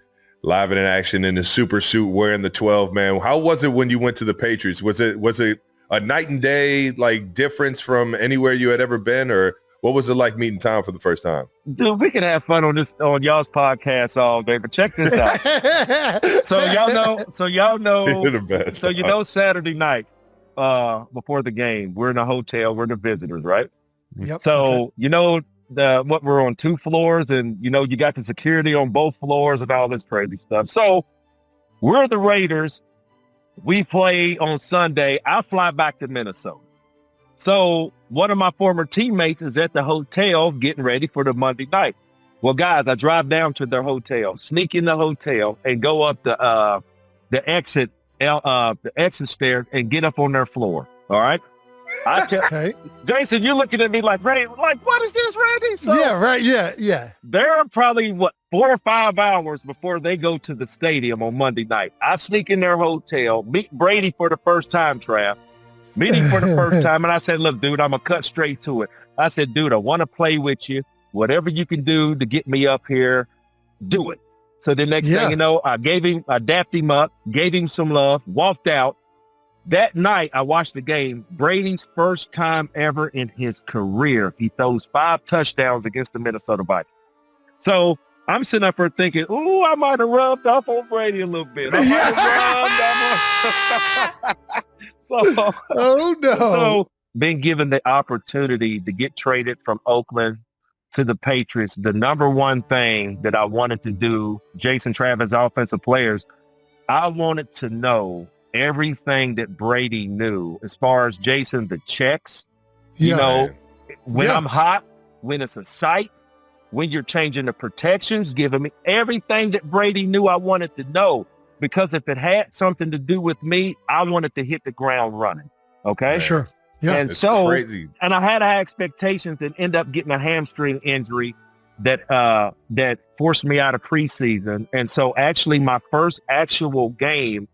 Live in action in the super suit wearing the 12, man. How was it when you went to the Patriots? Was it a night and day like difference from anywhere you had ever been, or what was it like meeting Tom for the first time? Dude, we can have fun on y'all's podcast all day, but check this out. So y'all know, You're the best. so Saturday night, before the game, we're in a hotel, we're the visitors, right? Yep. So, we're on 2 floors and, you got the security on both floors and all this crazy stuff. So we're the Raiders. We play on Sunday. I fly back to Minnesota. So one of my former teammates is at the hotel getting ready for the Monday night. Well, guys, I drive down to their hotel, sneak in the hotel and go up the exit stairs and get up on their floor. All right. Okay. Jason, you're looking at me like, Randy, what is this, Randy? So yeah, right. Yeah. they're probably 4 or 5 hours before they go to the stadium on Monday night. I sneak in their hotel, meet Brady for the first time, Trav. Meeting for the first time. And I said, look, dude, I'm going to cut straight to it. I said, dude, I want to play with you. Whatever you can do to get me up here, do it. So the next thing you know, I dapped him up, gave him some love, walked out. That night, I watched the game. Brady's first time ever in his career. He throws 5 touchdowns against the Minnesota Vikings. So I'm sitting up there thinking, ooh, I might have rubbed off on Brady a little bit. Oh, no. So been given the opportunity to get traded from Oakland to the Patriots. The number one thing that I wanted to do, Jason, Travis, offensive players, I wanted to know everything that Brady knew as far as Jason, the checks, when I'm hot, when it's a sight, when you're changing the protections, giving me everything that Brady knew I wanted to know, because if it had something to do with me, I wanted to hit the ground running. Okay. Sure. Yeah. And it's so, crazy. And I had high expectations and end up getting a hamstring injury that forced me out of preseason. And so actually my first actual game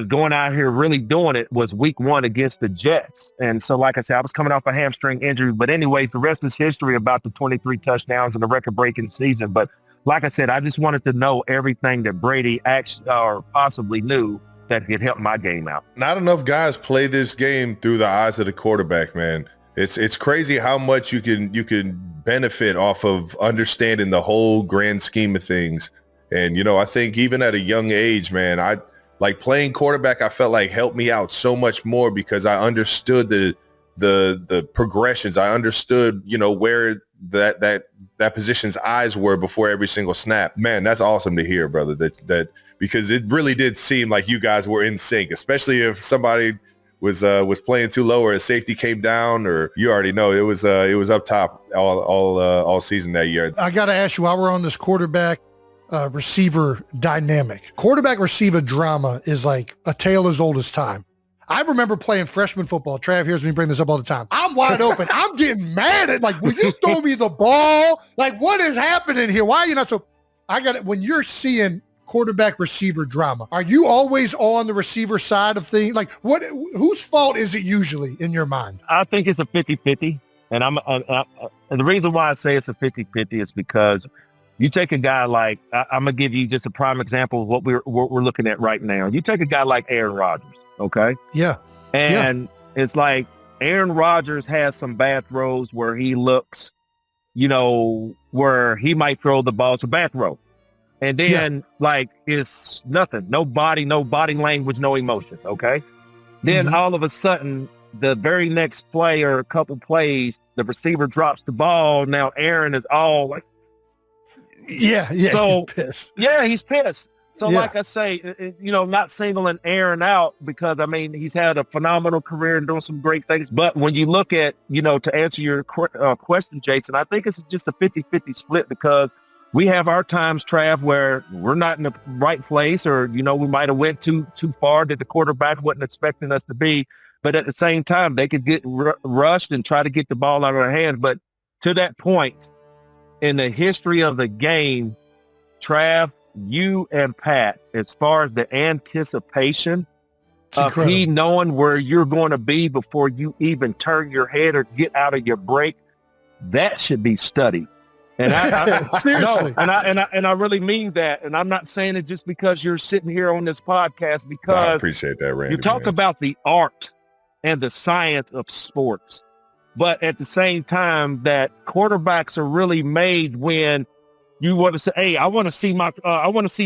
going out here really doing it was week 1 against the Jets. And so, like I said, I was coming off a hamstring injury, but anyways, the rest is history about the 23 touchdowns and the record-breaking season. But like I said, I just wanted to know everything that Brady actually or possibly knew that could help my game out. Not enough guys play this game through the eyes of the quarterback, man. It's crazy how much you can benefit off of understanding the whole grand scheme of things. And, I think even at a young age, man, like playing quarterback, I felt like helped me out so much more because I understood the progressions. I understood, where that position's eyes were before every single snap. Man, that's awesome to hear, brother. That because it really did seem like you guys were in sync, especially if somebody was playing too low or a safety came down, or you already know it was up top all season that year. I got to ask you, while we're on this quarterback receiver dynamic, quarterback receiver drama is like a tale as old as time. I remember playing freshman football. Trav hears me bring this up all the time. I'm wide open. I'm getting mad at, like, will you throw me the ball? Like, what is happening here? Why are you not so? I got it. When you're seeing quarterback receiver drama, are you always on the receiver side of things? Like, whose fault is it usually in your mind? I think it's a 50-50. And and the reason why I say it's a 50-50 is because you take a guy like, I'm going to give you just a prime example of what we're looking at right now. You take a guy like Aaron Rodgers, okay? Yeah. And it's like Aaron Rodgers has some bad throws where he looks, where he might throw the ball to bad throw. And then, it's nothing. No body language, no emotion, okay? Then all of a sudden, the very next play or a couple plays, the receiver drops the ball. Now Aaron is all like, so, he's pissed. Yeah, he's pissed. So like I say, not singling Aaron out because, he's had a phenomenal career and doing some great things. But when you look at, to answer your question, Jason, I think it's just a 50-50 split because we have our times, Trav, where we're not in the right place or, we might have went too far that the quarterback wasn't expecting us to be. But at the same time, they could get rushed and try to get the ball out of their hands. But to that point, in the history of the game, Trav, you and Pat, as far as the anticipation of he knowing where you're going to be before you even turn your head or get out of your break, that should be studied. And I seriously, no, and I really mean that. And I'm not saying it just because you're sitting here on this podcast, because I appreciate that, Randy. You talk about the art and the science of sports. But at the same time, that quarterbacks are really made when you want to say, hey, I want to see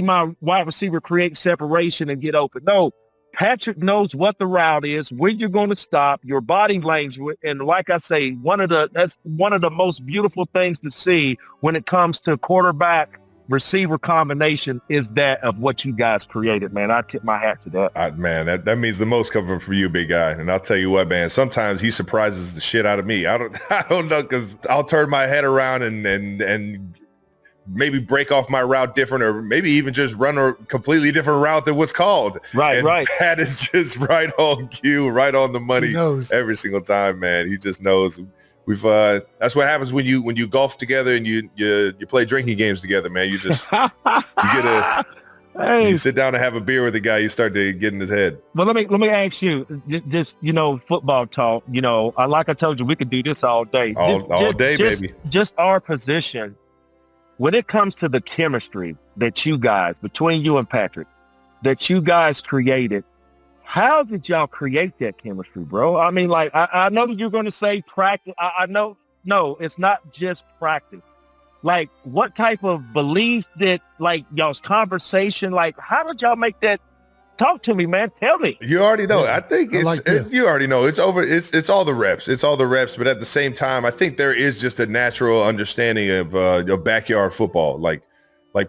my wide receiver create separation and get open. No, Patrick knows what the route is, when you're going to stop, your body language. And like I say, that's one of the most beautiful things to see when it comes to quarterback receiver combination is that of what you guys created, man. I tip my hat to that. Man, that means the most coming from you, big guy. And I'll tell you what, man, sometimes he surprises the shit out of me. I don't know, because I'll turn my head around and maybe break off my route different, or maybe even just run a completely different route than what's called. Right. Pat is just right on cue, right on the money every single time, man. He just knows. That's what happens when you golf together and you play drinking games together, man. You just you sit down and have a beer with the guy, you start to get in his head. Well, let me ask you, just football talk. Like I told you, we could do this all day. All day, baby. Just our position. When it comes to the chemistry that you guys, between you and Patrick, that you guys created, how did y'all create that chemistry, bro? I mean, like, I know you're going to say practice. I know, no, it's not just practice. Like, what type of belief that, like, y'all's conversation, like, how did y'all make that? Talk to me, man. Tell me. You already know. I think you already know. It's over. It's all the reps. It's all the reps. But at the same time, I think there is just a natural understanding of your backyard football. Like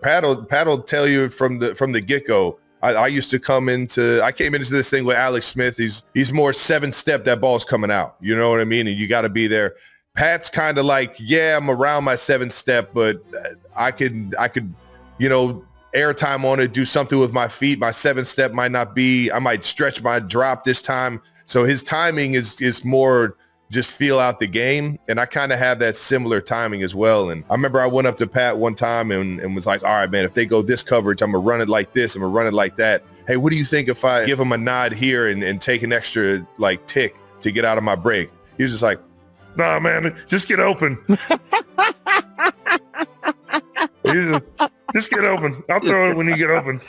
Pat'll tell you from the get-go. I came into this thing with Alex Smith. He's more 7-step. That ball's coming out. You know what I mean? And you got to be there. Pat's kind of like, yeah, I'm around my 7-step, but I could airtime on it, do something with my feet. My 7-step might not be, I might stretch my drop this time. So his timing is more just feel out the game. And I kind of have that similar timing as well. And I remember I went up to Pat one time and was like, all right, man, if they go this coverage, I'm going to run it like this. I'm going to run it like that. Hey, what do you think if I give him a nod here and take an extra like tick to get out of my break? He was just like, nah, man, just get open. Just get open. I'll throw it when you get open.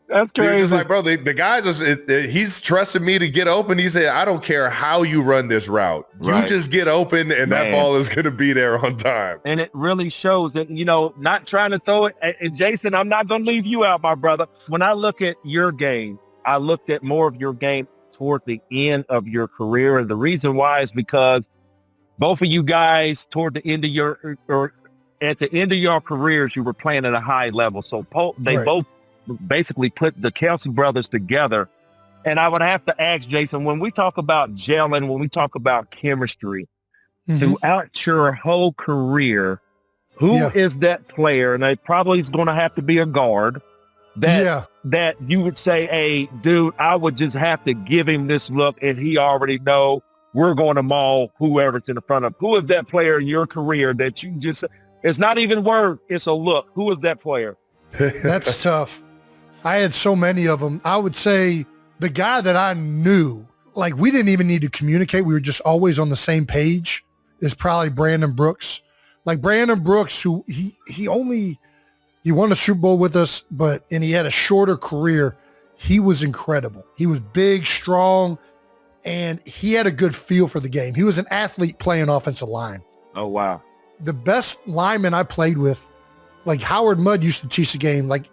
That's crazy. He's just like, bro, the guy he's trusting me to get open. He said, I don't care how you run this route. Right. You just get open and that ball is going to be there on time. And it really shows that, not trying to throw it. And Jason, I'm not going to leave you out, my brother. When I look at your game, I looked at more of your game toward the end of your career. And the reason why is because both of you guys toward the end of at the end of your careers, you were playing at a high level. So they both basically put the Kelce brothers together. And I would have to ask Jason, when we talk about gelling, when we talk about chemistry, throughout your whole career, who is that player? And it probably is going to have to be a guard that you would say, hey, dude, I would just have to give him this look and he already know we're going to maul whoever's in the front of. Who is that player in your career that you just... It's not even word, it's a look. Who is that player? That's tough. I had so many of them. I would say the guy that I knew, like we didn't even need to communicate. We were just always on the same page, is probably Brandon Brooks. Like Brandon Brooks, who he won a Super Bowl with us, and he had a shorter career. He was incredible. He was big, strong, and he had a good feel for the game. He was an athlete playing offensive line. Oh, wow. The best lineman I played with, like Howard Mudd used to teach the game, like,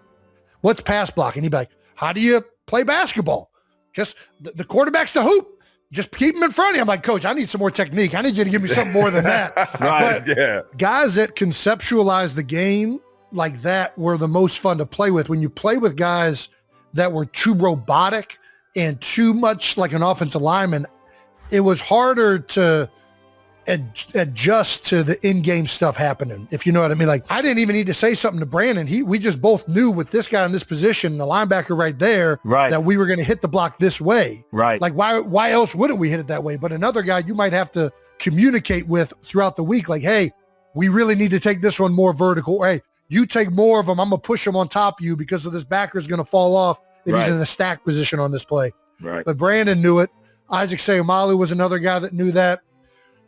what's pass blocking? He'd be like, how do you play basketball? Just the quarterback's the hoop. Just keep him in front of you. I'm like, Coach, I need some more technique. I need you to give me something more than that. Right, but guys that conceptualize the game like that were the most fun to play with. When you play with guys that were too robotic and too much like an offensive lineman, it was harder to adjust to the in-game stuff happening, if you know what I mean. Like, I didn't even need to say something to Brandon. We just both knew with this guy in this position, the linebacker right there, that we were going to hit the block this way. Right. Like, why else wouldn't we hit it that way? But another guy you might have to communicate with throughout the week, like, hey, we really need to take this one more vertical. Or, hey, you take more of them. I'm going to push him on top of you because of this backer is going to fall off if he's in a stack position on this play. Right. But Brandon knew it. Isaac Sayamalu was another guy that knew that.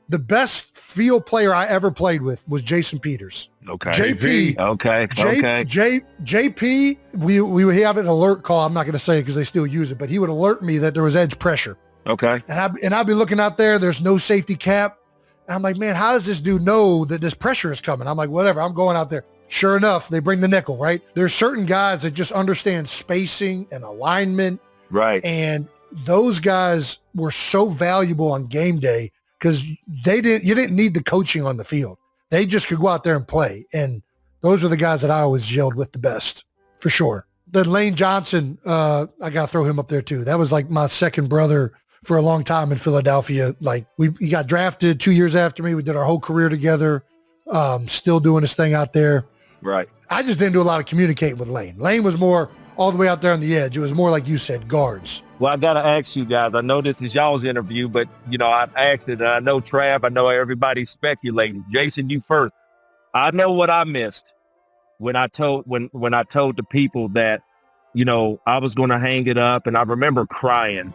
The best field player I ever played with was Jason Peters. Okay. JP. Okay. JP, we have an alert call. I'm not going to say it because they still use it, but he would alert me that there was edge pressure. Okay. And I'd be looking out there. There's no safety cap. And I'm like, man, how does this dude know that this pressure is coming? I'm like, whatever. I'm going out there. Sure enough, they bring the nickel, right? There's certain guys that just understand spacing and alignment. Right. And those guys were so valuable on game day because you didn't need the coaching on the field. They just could go out there and play. And those are the guys that I always gelled with the best, for sure. The Lane Johnson, I got to throw him up there too. That was like my second brother for a long time in Philadelphia. Like he got drafted 2 years after me. We did our whole career together, still doing his thing out there. Right. I just didn't do a lot of communicating with Lane. Lane was more all the way out there on the edge. It was more like you said, guards. Well, I got to ask you guys, I know this is y'all's interview, but, I've asked it, and I know Trav, I know everybody's speculating. Jason, you first. I know what I missed when I told the people that, I was going to hang it up, and I remember crying.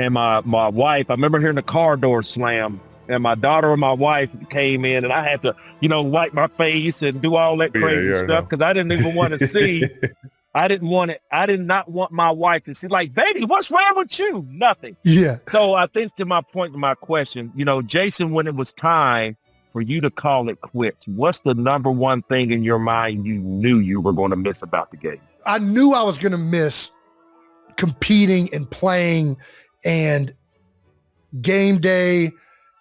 And my wife, I remember hearing the car door slam, and my daughter and my wife came in, and I had to, wipe my face and do all that crazy stuff because I didn't even want to see. I did not want my wife to see, like, baby, what's wrong with you? Nothing. Yeah. So I think to my point, to my question, Jason, when it was time for you to call it quits, what's the number one thing in your mind you knew you were going to miss about the game? I knew I was going to miss competing and playing and game day.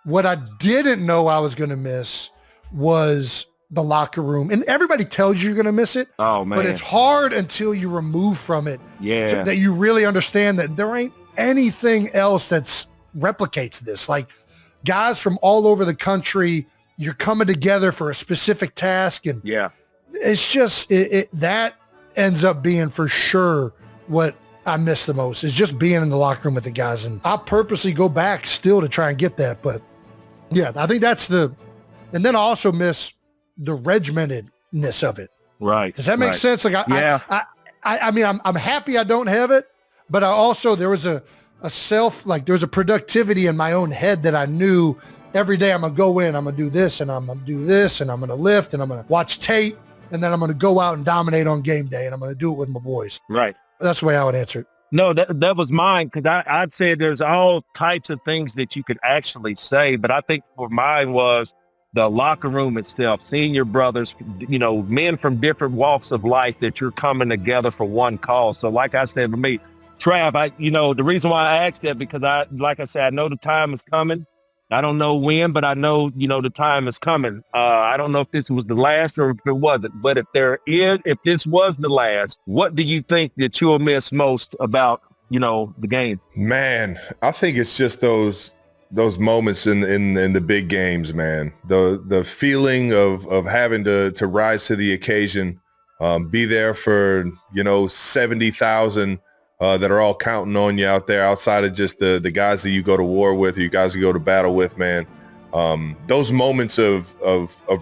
What I didn't know I was going to miss was the locker room. And everybody tells you you're going to miss it. Oh, man. But it's hard until you remove from it. Yeah. So that you really understand that there ain't anything else that's replicates this. Like guys from all over the country, you're coming together for a specific task. And yeah, it's just, that ends up being for sure what I miss the most is just being in the locker room with the guys. And I'll purposely go back still to try and get that. But yeah, I think that's and then I also miss the regimentedness of it. Right. Does that make sense? Like I mean, I'm happy I don't have it, but there was a there was a productivity in my own head that I knew every day I'm going to go in, I'm going to do this and I'm going to do this and I'm going to lift and I'm going to watch tape and then I'm going to go out and dominate on game day and I'm going to do it with my boys. Right. That's the way I would answer it. No, that was mine because I'd say there's all types of things that you could actually say, but I think for mine was the locker room itself, seeing your brothers, men from different walks of life that you're coming together for one cause. So like I said, for me, Trav, the reason why I asked that because I know the time is coming. I don't know when, but I know, the time is coming. I don't know if this was the last or if it wasn't, but if this was the last, what do you think that you'll miss most about, the game? Man, I think it's just those moments in the big games, man. The feeling of having to rise to the occasion, be there for 70,000 that are all counting on you out there outside of just the guys that you go to war with or you guys you go to battle with, man. Those moments of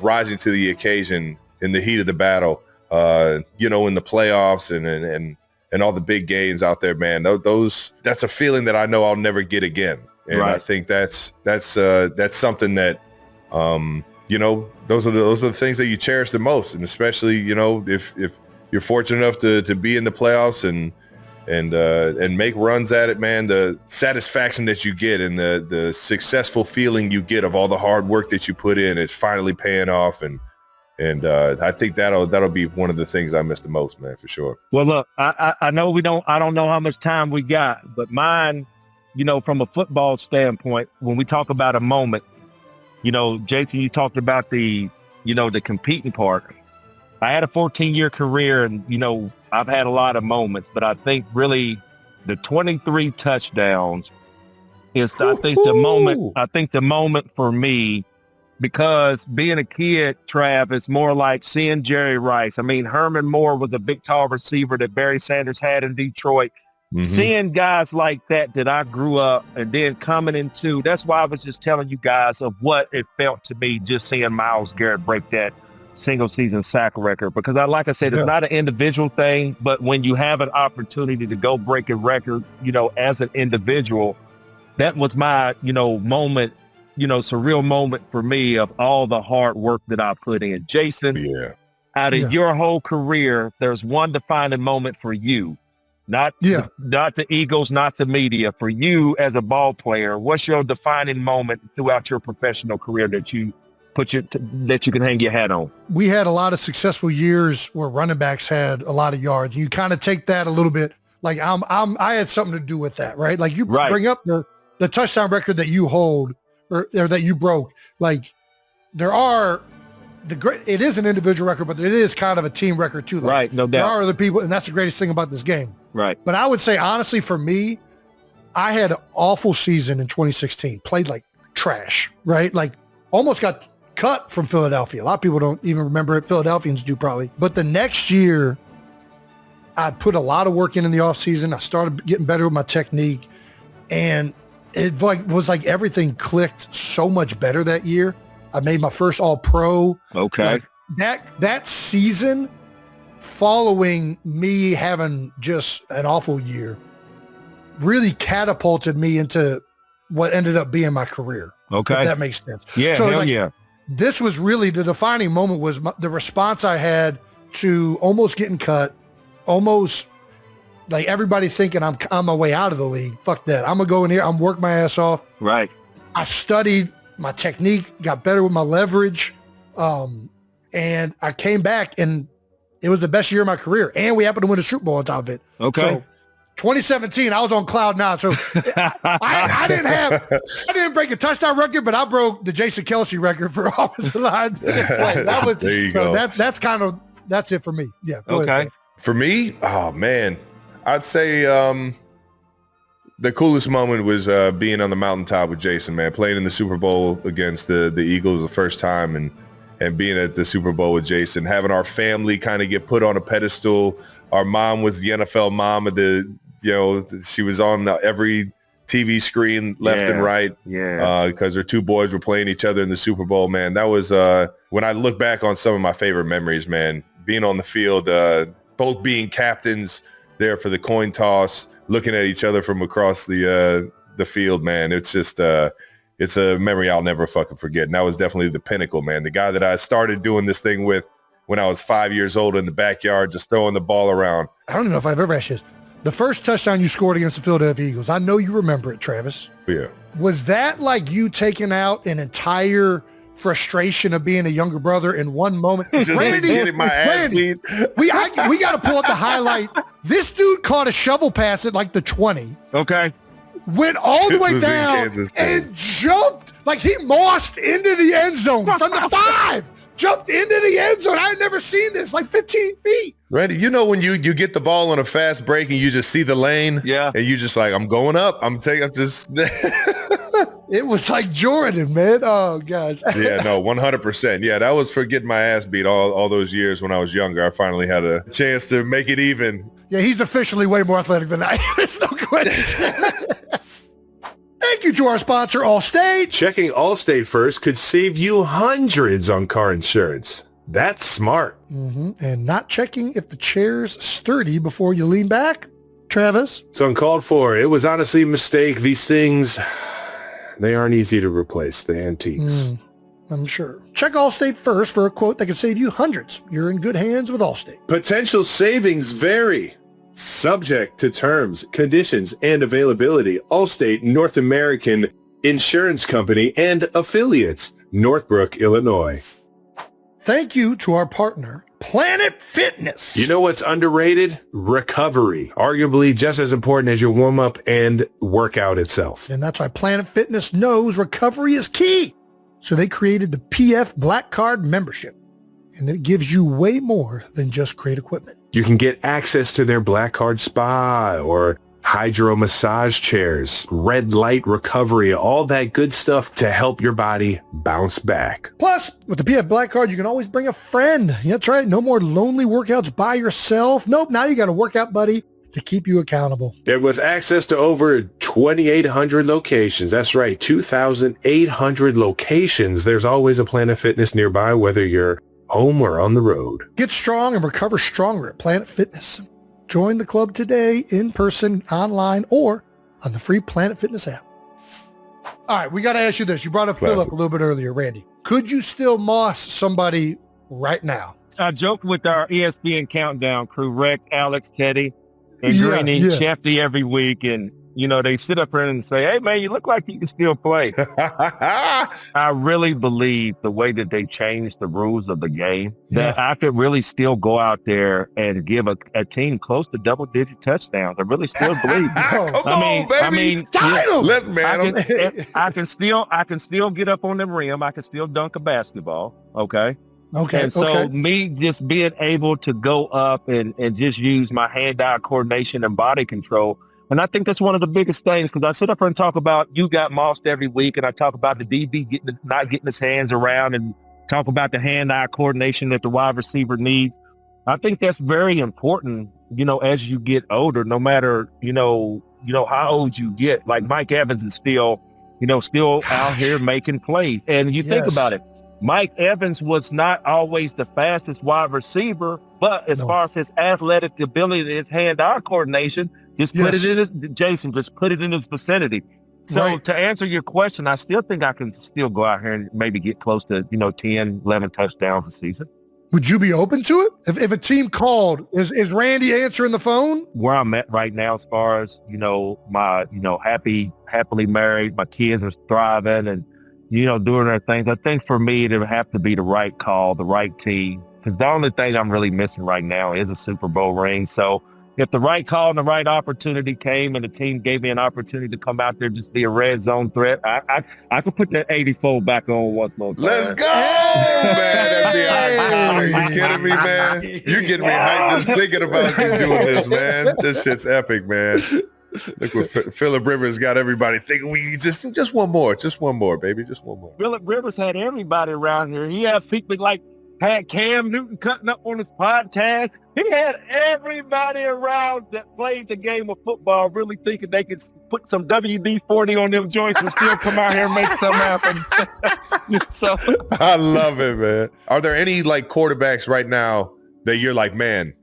rising to the occasion in the heat of the battle, in the playoffs and all the big games out there, man. That's a feeling that I know I'll never get again. And right. I think that's something that, those are the things that you cherish the most. And especially, if you're fortunate enough to be in the playoffs and make runs at it, man, the satisfaction that you get and the successful feeling you get of all the hard work that you put in, it's finally paying off. And I think that'll be one of the things I miss the most, man, for sure. Well, look, I know I don't know how much time we got, but mine, from a football standpoint, when we talk about a moment, Jason, you talked about the competing part. I had a 14-year career and, I've had a lot of moments, but I think really the 23 touchdowns is, I think the moment for me, because being a kid, Trav, it's more like seeing Jerry Rice. I mean, Herman Moore was a big, tall receiver that Barry Sanders had in Detroit. Mm-hmm. Seeing guys like that I grew up and then coming into, that's why I was just telling you guys of what it felt to me just seeing Myles Garrett break that single season sack record. Because like I said, it's not an individual thing, but when you have an opportunity to go break a record, as an individual, that was my, moment, surreal moment for me of all the hard work that I put in. Jason, out of your whole career, there's one defining moment for you not the Eagles, not the media. For you as a ball player, what's your defining moment throughout your professional career that you that you can hang your hat on? We had a lot of successful years where running backs had a lot of yards. You kind of take that a little bit. Like I had something to do with that, right? Like you bring up the touchdown record that you hold or that you broke. Like it is an individual record, but it is kind of a team record too. Like, right, no doubt. There are other people, and that's the greatest thing about this game. Right. But I would say, honestly, for me, I had an awful season in 2016. Played like trash, right? Like almost got cut from Philadelphia. A lot of people don't even remember it. Philadelphians do probably. But the next year, I put a lot of work in the offseason. I started getting better with my technique. And it was like everything clicked so much better that year. I made my first All-Pro. Okay. Like that season following me having just an awful year really catapulted me into what ended up being my career. Okay. If that makes sense. Yeah, so hell yeah. This was really the defining moment was the response I had to almost getting cut, almost like everybody thinking I'm on my way out of the league. Fuck that. I'm going to go in here. I'm work my ass off. Right. I studied my technique, got better with my leverage. And I came back and it was the best year of my career. And we happened to win a Super Bowl on top of it. Okay. So 2017, I was on cloud nine. So I didn't break a touchdown record, but I broke the Jason Kelce record for offensive line. That was, there you so go. That's it for me. Yeah. Okay. For me, oh man, I'd say the coolest moment was being on the mountaintop with Jason, man, playing in the Super Bowl against the Eagles the first time and being at the Super Bowl with Jason, having our family kind of get put on a pedestal. Our mom was the NFL mom of she was on every TV screen left and right. Yeah. Because her two boys were playing each other in the Super Bowl, man. That was when I look back on some of my favorite memories, man, being on the field, both being captains there for the coin toss, looking at each other from across the field, man. It's just it's a memory I'll never fucking forget. And that was definitely the pinnacle, man. The guy that I started doing this thing with when I was 5 years old in the backyard, just throwing the ball around. I don't even know if I've ever asked this. The first touchdown you scored against the Philadelphia Eagles, I know you remember it, Travis. Yeah. Was that like you taking out an entire frustration of being a younger brother in one moment? Randy, my ass beat. we got to pull up the highlight. This dude caught a shovel pass at like the 20. Okay. Went all the way down and jumped like he mossed into the end zone from the 5. Jumped into the end zone. I had never seen this, like 15 feet. Randy, you know when you get the ball on a fast break and you just see the lane? Yeah. And you just like, I'm going up. I'm just... It was like Jordan, man. Oh, gosh. Yeah, no, 100%. Yeah, that was for getting my ass beat all those years when I was younger. I finally had a chance to make it even. Yeah, he's officially way more athletic than I am. There's no question. Thank you to our sponsor, Allstate. Checking Allstate first could save you hundreds on car insurance. That's smart. Mm-hmm. And not checking if the chair's sturdy before you lean back. Travis? It's uncalled for. It was honestly a mistake. These things, they aren't easy to replace. The antiques. I'm sure. Check Allstate first for a quote that could save you hundreds. You're in good hands with Allstate. Potential savings vary. Subject to terms, conditions, and availability. Allstate North American Insurance Company and affiliates. Northbrook, Illinois. Thank you to our partner, Planet Fitness. You know what's underrated? Recovery. Arguably just as important as your warm-up and workout itself. And that's why Planet Fitness knows recovery is key. So they created the PF Black Card membership. And it gives you way more than just great equipment. You can get access to their Black Card Spa or hydro massage chairs, red light recovery, all that good stuff to help your body bounce back. Plus, with the PF Black Card, you can always bring a friend. Yeah, that's right. No more lonely workouts by yourself. Nope. Now you got a workout buddy to keep you accountable. And with access to over 2,800 locations, that's right, 2,800 locations, there's always a Planet Fitness nearby, whether you're home or on the road. Get strong and recover stronger at Planet Fitness. Join the club today in person, online, or on the free Planet Fitness app. All right, we got to ask you this. You brought up Philip a little bit earlier, Randy. Could you still moss somebody right now? I joked with our ESPN Countdown crew, Rick, Alex, Teddy. and Greeny and Shefty every week, and they sit up there and say, "Hey man, you look like you can still play." I really believe the way that they changed the rules of the game, that I could really still go out there and give a team close to double-digit touchdowns. I really still believe. Come on, baby. Let's man. I can still get up on the rim. I can still dunk a basketball. Okay. And so me just being able to go up and just use my hand-eye coordination and body control. And I think that's one of the biggest things, because I sit up here and talk about you got mossed every week, and I talk about the DB not getting his hands around, and talk about the hand-eye coordination that the wide receiver needs. I think that's very important, as you get older, no matter, how old you get. Like Mike Evans is still out here making plays. And you think about it, Mike Evans was not always the fastest wide receiver, but as far as his athletic ability, his hand-eye coordination, just put it in his vicinity. So to answer your question, I still think I can still go out here and maybe get close to, 10, 11 touchdowns a season. Would you be open to it? If a team called, is Randy answering the phone? Where I'm at right now, as far as, my, happily married, my kids are thriving and, doing their things. I think for me, it would have to be the right call, the right team. Because the only thing I'm really missing right now is a Super Bowl ring. So if the right call and the right opportunity came and the team gave me an opportunity to come out there, just be a red zone threat, I could put that 84 back on once more time. Let's go, man. Are you kidding me, man? You're getting me hyped just thinking about you doing this, man. This shit's epic, man. Look what Phillip Rivers got everybody thinking. We just one more, baby, just one more. Phillip Rivers had everybody around here. He had people like had Cam Newton cutting up on his podcast. He had everybody around that played the game of football really thinking they could put some WD-40 on them joints and still come out here and make something happen. So I love it, man. Are there any quarterbacks right now that you're like, man,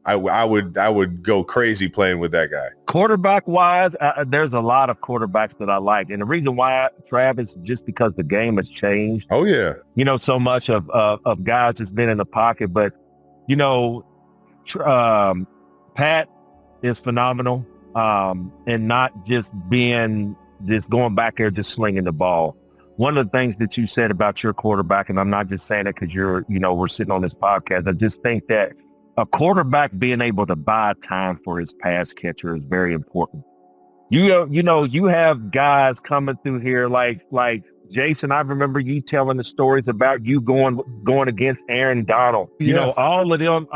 I would go crazy playing with that guy? Quarterback wise, there's a lot of quarterbacks that I like, and the reason why, Travis, just because the game has changed. Oh yeah, so much of guys just been in the pocket, but Pat is phenomenal, and not just going back there just slinging the ball. One of the things that you said about your quarterback, and I'm not just saying it because we're sitting on this podcast. I just think that a quarterback being able to buy time for his pass catcher is very important. You have guys coming through here like Jason. I remember you telling the stories about you going against Aaron Donald. All of them.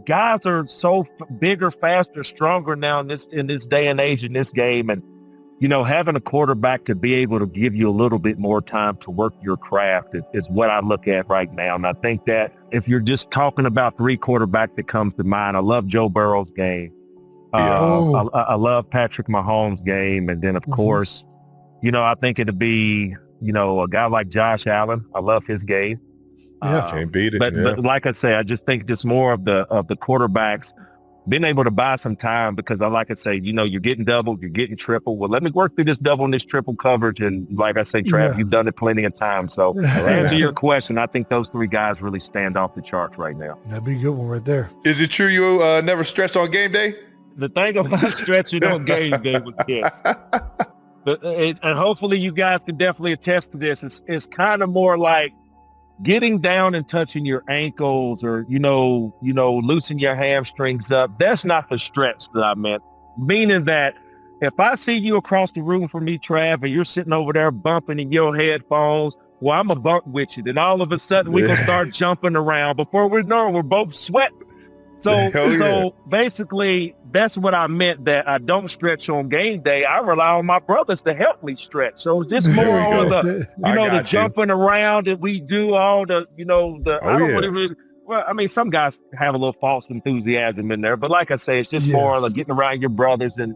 Guys are so bigger, faster, stronger now in this day and age in this game, and having a quarterback to be able to give you a little bit more time to work your craft is what I look at right now. And I think that if you're just talking about three quarterbacks that comes to mind, I love Joe Burrow's game. I love Patrick Mahomes' game. And then, of course, I think it'd be, a guy like Josh Allen. I love his game. Can't beat it. But like I say, I just think just more of the quarterbacks being able to buy some time, because like I say, you're getting double, you're getting triple. Well, let me work through this double and this triple coverage. And like I say, Trav, you've done it plenty of times. So to answer your question, I think those three guys really stand off the charts right now. That'd be a good one right there. Is it true you never stretched on game day? The thing about stretching on game day was this. And hopefully you guys can definitely attest to this. It's kind of more like getting down and touching your ankles, or, loosen your hamstrings up. That's not the stretch that I meant. Meaning that if I see you across the room from me, Trav, and you're sitting over there bumping in your headphones, well, I'm a bump with you. Then all of a sudden we're going to start jumping around. Before we know, we're both sweating. So basically, that's what I meant, that I don't stretch on game day. I rely on my brothers to help me stretch. So it's just more on the jumping around that we do, all the, some guys have a little false enthusiasm in there, but like I say, it's just more like getting around your brothers and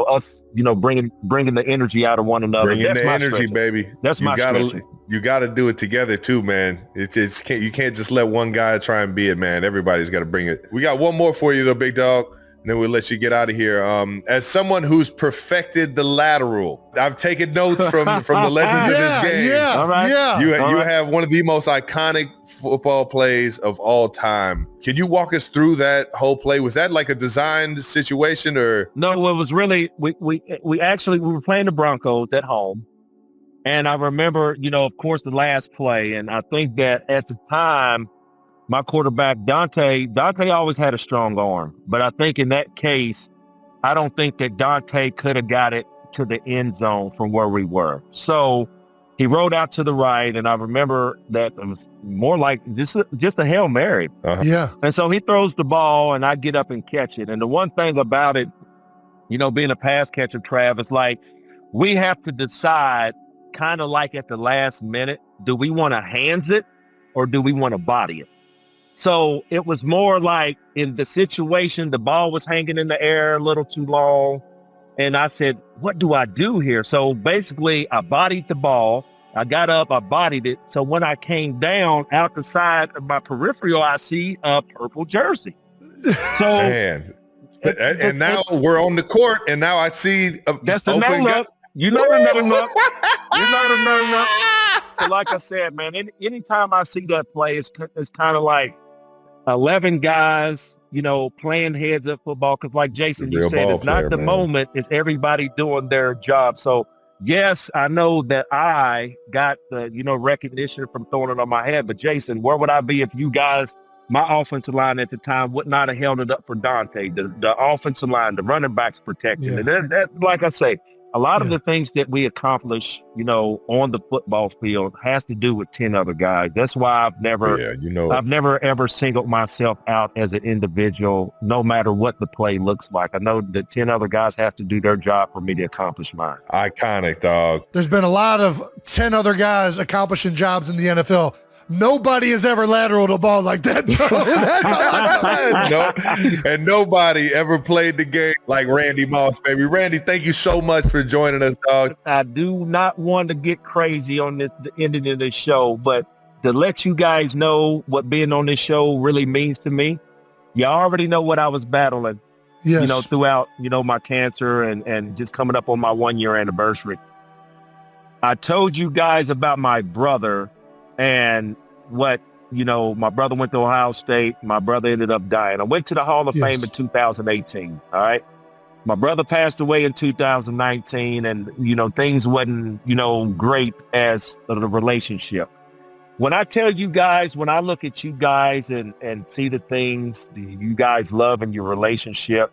us, bringing the energy out of one another. Bringing the energy, baby. That's my stretching. You got to do it together too, man. You can't just let one guy try and be it, man. Everybody's got to bring it. We got one more for you though, big dog, and then we'll let you get out of here. As someone who's perfected the lateral, I've taken notes from the legends of this game. Yeah, all right. You have one of the most iconic football plays of all time. Can you walk us through that whole play? Was that like a designed situation or? No, it was really, we were playing the Broncos at home. And I remember, of course, the last play. And I think that at the time, my quarterback, Dante always had a strong arm. But I think in that case, I don't think that Dante could have got it to the end zone from where we were. So he rolled out to the right, and I remember that it was more like just a Hail Mary. Uh-huh. Yeah. And so he throws the ball, and I get up and catch it. And the one thing about it, being a pass catcher, Trav, is like we have to decide kind of like at the last minute, do we want to hands it or do we want to body it? So it was more like in the situation, the ball was hanging in the air a little too long. And I said, what do I do here? So basically I bodied the ball. I got up, I bodied it. So when I came down out the side of my peripheral, I see a purple jersey. So Man. And now we're on the court and now I see that's the name up. You know the name up. You know the name up. So like I said, man, anytime I see that play, it's kind of like 11 guys, playing heads up football. Because like Jason, you said, it's not the moment. It's everybody doing their job. So yes, I know that I got the, recognition from throwing it on my head. But Jason, where would I be if you guys, my offensive line at the time, would not have held it up for Dante, the offensive line, the running backs protecting. Yeah. And that, like I say, a lot of the things that we accomplish, on the football field has to do with 10 other guys. That's why I've never ever singled myself out as an individual, no matter what the play looks like. I know that 10 other guys have to do their job for me to accomplish mine. Iconic, dog. There's been a lot of 10 other guys accomplishing jobs in the NFL. Nobody has ever lateraled a ball like that, bro. That's all I know. And nobody ever played the game like Randy Moss, baby. Randy, thank you so much for joining us, dog. I do not want to get crazy on the ending of this show, but to let you guys know what being on this show really means to me, you already know what I was battling, throughout, my cancer and just coming up on my 1-year anniversary. I told you guys about my brother and what, my brother went to Ohio State. My brother ended up dying. I went to the Hall of Fame in 2018. All right. My brother passed away in 2019 and, things wasn't, great as the relationship. When I tell you guys, when I look at you guys and see the things you guys love in your relationship,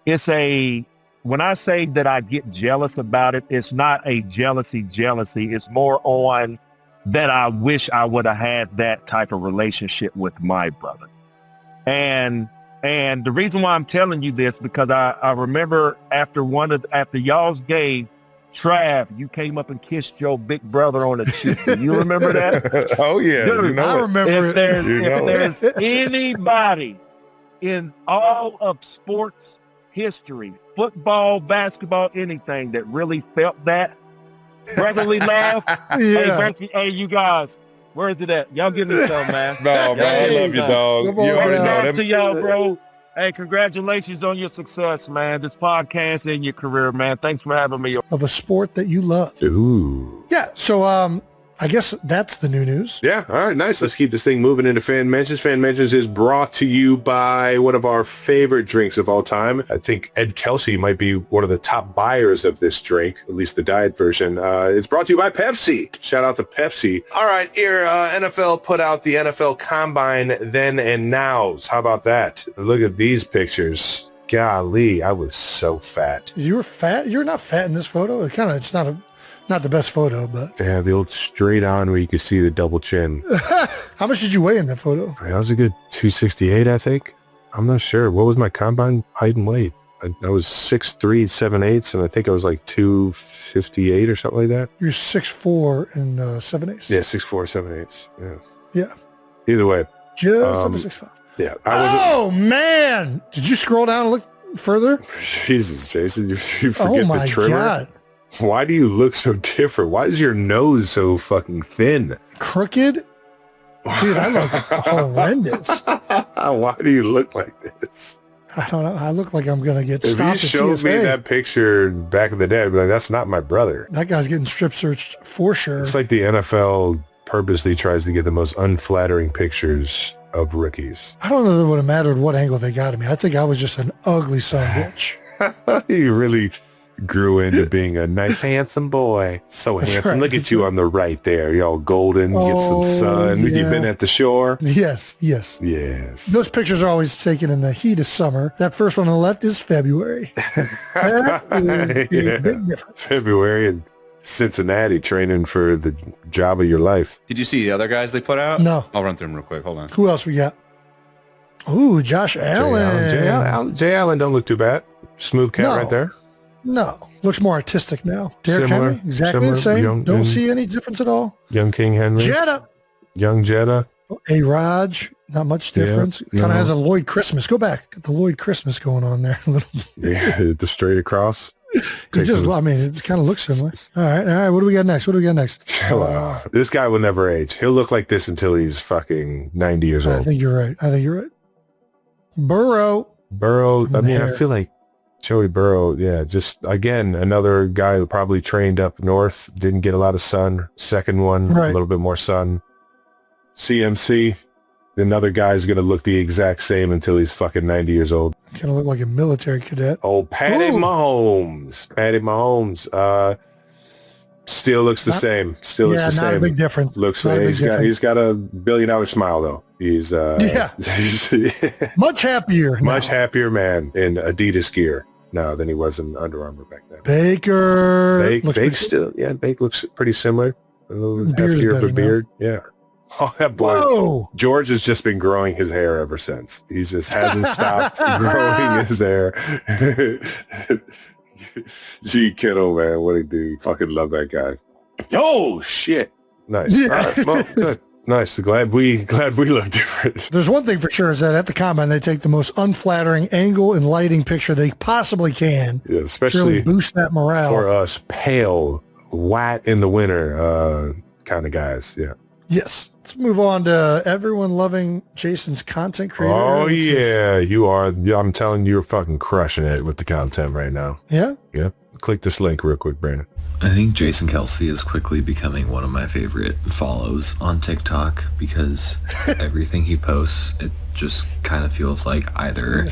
when I say that I get jealous about it, it's not a jealousy. It's more on that I wish I would have had that type of relationship with my brother. And the reason why I'm telling you this, because I remember after y'all's game, Trav, you came up and kissed your big brother on the cheek. You remember that? Oh, yeah. Dude, I remember if there's anybody in all of sports history, football, basketball, anything that really felt that brotherly laugh. Hey, you guys, where's it at? Y'all give me some, man. No, man, I love you, dog. You already know that. To y'all, bro. Hey, congratulations on your success, man. This podcast and your career, man. Thanks for having me. Of a sport that you love. Ooh. Yeah, so I guess that's the new news. Yeah, all right, nice. Let's keep this thing moving into Fan Mentions. Fan Mentions is brought to you by one of our favorite drinks of all time. I think Ed Kelce might be one of the top buyers of this drink, at least the diet version. It's brought to you by Pepsi. Shout out to Pepsi. All right, here, NFL put out the NFL Combine then and nows. How about that? Look at these pictures. Golly, I was so fat. You were fat? You're not fat in this photo? It's not the best photo, but... Yeah, the old straight on where you could see the double chin. How much did you weigh in that photo? I was a good 268, I think. I'm not sure. What was my combine height and weight? I was 6'3", 7/8", and I think I was like 258 or something like that. You're 6'4" and 7/8". Yeah, 6'4", 7/8". Yeah. Yeah. Either way. Just under 6'5". Yeah. Oh, man! Did you scroll down and look further? Jesus, Jason, you forget the trimmer? God. Why do you look so different? Why is your nose so fucking thin? Crooked? Dude, I look horrendous. Why do you look like this? I don't know. I look like I'm going to get stopped at TSA. If you showed me that picture back in the day, I'd be like, that's not my brother. That guy's getting strip searched for sure. It's like the NFL purposely tries to get the most unflattering pictures of rookies. I don't know that it would have mattered what angle they got at me. I think I was just an ugly son of a bitch. You really grew into being a nice, handsome boy. So That's handsome. right. Look at you on the right there. You're all golden. Get some sun. Yeah. You've been at the shore. Yes. Yes. Those pictures are always taken in the heat of summer. That first one on the left is February. That is a big difference. February in Cincinnati, training for the job of your life. Did you see the other guys they put out? No. I'll run through them real quick. Hold on. Who else we got? Ooh, Josh Allen. Jay Allen don't look too bad. Smooth cat right there. No. Looks more artistic now. Derrick Similar, Henry, exactly the same. young- Don't see any difference at all. Young King Henry. Jetta. Young Jetta. A-Raj, not much difference. Yeah, Kind of no. has a Lloyd Christmas. Go back. Got the Lloyd Christmas going on there. A little. Yeah, the straight across. It kind of looks similar. All right. What do we got next? Chill out. This guy will never age. He'll look like this until he's fucking 90 years I old. think you're right. Burrow. Burrow, I mean, I Hair. feel like Joey Burrow, yeah, just, again, another guy who probably trained up north, didn't get a lot of sun. Second one, Right. a little bit more sun. CMC, another guy's going to look the exact same until he's fucking 90 years old. Kind of look like a military cadet. Oh, Patty Ooh. Mahomes. Still looks the same. Still looks the not a same. big difference. Looks Not a like big difference. he's got a $1 billion smile though. He's Yeah. Much happier. much now. happier man in Adidas gear now than he was in Under Armour back then. Baker. Bake looks pretty still, yeah. Bake looks pretty similar. A little Beard's heftier of a better now. beard. Yeah. Oh, that boy. Whoa. George has just been growing his hair ever since. He just hasn't stopped growing his hair. G Kittle, man, what a dude. Fucking love that guy. Oh shit. Nice. Yeah. All right, well, good. Nice. Glad we look different. There's one thing for sure is that at the combine they take the most unflattering angle and lighting picture they possibly can. Yeah, To especially really boost that morale. for us pale, white in the winter kind of guys. Yeah. Yes. Let's move on to everyone loving Jason's content creator. Oh Let's see. yeah, you are. Yeah, I'm telling you, you're fucking crushing it with the content right now. Yeah? Yeah. Click this link real quick, Brandon. I think Jason Kelce is quickly becoming one of my favorite follows on TikTok because everything he posts, it just kind of feels like either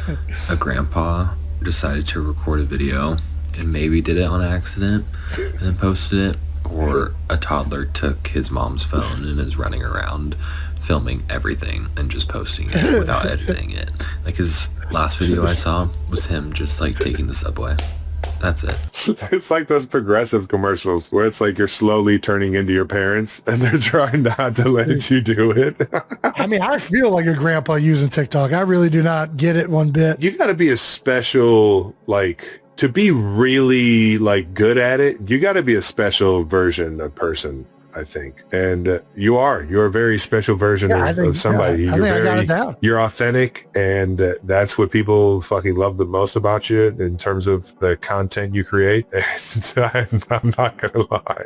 a grandpa decided to record a video and maybe did it on accident and then posted it, or a toddler took his mom's phone and is running around filming everything and just posting it without editing it. Like his last video I saw was him just like taking the subway. That's it. It's like those progressive commercials where it's like you're slowly turning into your parents and they're trying not to let you do it. I mean, I feel like a grandpa using TikTok. I really do not get it one bit. You got to be a special, like, to be really, like, good at it, you got to be a special version of person, I think. And you're a very special version of somebody. I think I got it down. You're authentic, and that's what people fucking love the most about you in terms of the content you create. I'm not gonna lie.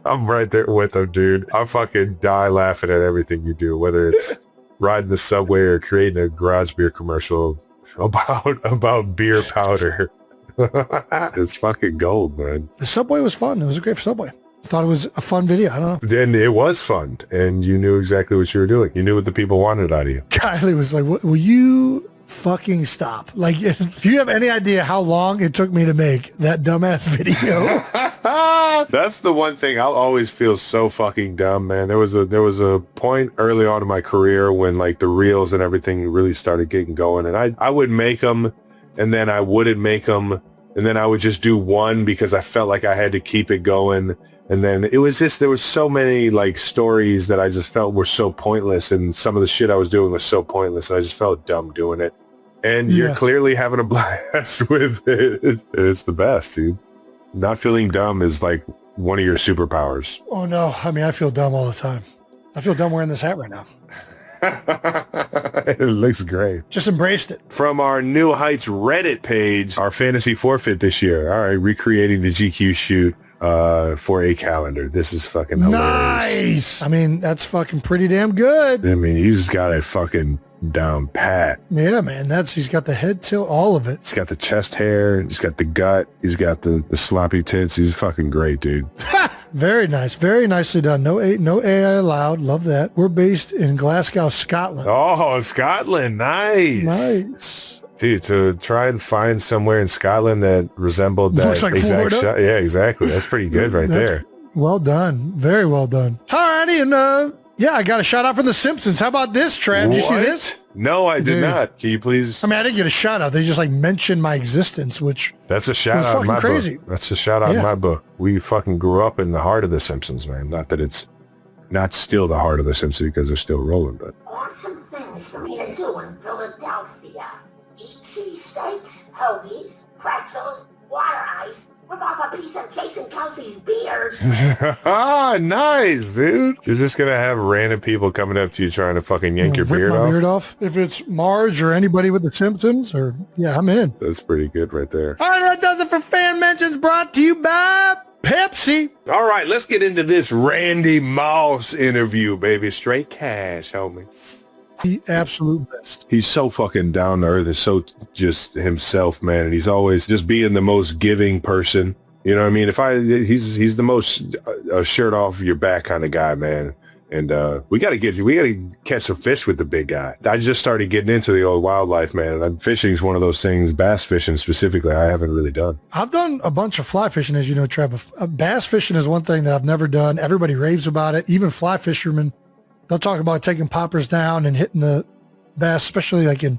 I'm right there with them, dude. I fucking die laughing at everything you do, whether it's riding the subway or creating a garage beer commercial about beer powder. It's fucking gold, man. The subway was fun. It was a great subway. I thought it was a fun video. I don't know. And it was fun, and you knew exactly what you were doing. You knew what the people wanted out of you. Kylie was like, will you fucking stop? Like, do you have any idea how long it took me to make that dumbass video? That's the one thing I'll always feel so fucking dumb, man. There was a point early on in my career when like the reels and everything really started getting going, and I would make them, and then I wouldn't make them, and then I would just do one because I felt like I had to keep it going. And then it was just, there was so many like stories that I just felt were so pointless, and some of the shit I was doing was so pointless, and I just felt dumb doing it. And you're clearly having a blast with it. It's the best, dude. Not feeling dumb is like one of your superpowers. Oh no. I mean, I feel dumb all the time. I feel dumb wearing this hat right now. It looks great. Just embraced it. From our New Heights Reddit page, our fantasy forfeit this year. All right, recreating the GQ shoot for a calendar. This is fucking hilarious. Nice. I mean, that's fucking pretty damn good. I mean, he's got it fucking down pat. Yeah, man. He's got the head tilt, all of it. He's got the chest hair. He's got the gut. He's got the sloppy tits. He's fucking great, dude. Very nice. Very nicely done. No AI allowed. Love that. We're based in Glasgow, Scotland. Oh, Scotland. Nice. Dude, to try and find somewhere in Scotland that resembled that Looks like exact Florida. shot. Yeah, exactly. That's pretty good right there. Well done. Very well done. Alrighty, and yeah, I got a shout out from The Simpsons. How about this, Trav? Did you see this? No, I did Dude. not. Can you please? I mean, I didn't get a shout out. They just like mentioned my existence, which That's a shout out in my crazy. book. That's a shout out in my book. We fucking grew up in the heart of The Simpsons, man. Not that it's not still the heart of The Simpsons because they're still rolling, but. Awesome things for me to do in Philadelphia. Eat cheesesteaks, hoagies, pretzels, water ice, rip off a piece of Jason Kelce's beard. Ah, nice, dude. You're just gonna have random people coming up to you trying to fucking yank your rip my beard beard off. off. If it's Marge or anybody with The Simpsons, or yeah, I'm in. That's pretty good right there. All right, that does it for fan mentions brought to you by Pepsi. All right, let's get into this Randy Moss interview, baby. Straight cash, homie. The absolute best. He's so fucking down to earth and so just himself, man. And he's always just being the most giving person. You know what I mean? He's the most shirt off your back kind of guy, man. And we got to catch some fish with the big guy. I just started getting into the old wildlife, man. And fishing is one of those things, bass fishing specifically, I haven't really done. I've done a bunch of fly fishing, as you know, Trevor. Bass fishing is one thing that I've never done. Everybody raves about it. Even fly fishermen, they'll talk about taking poppers down and hitting the bass, especially like in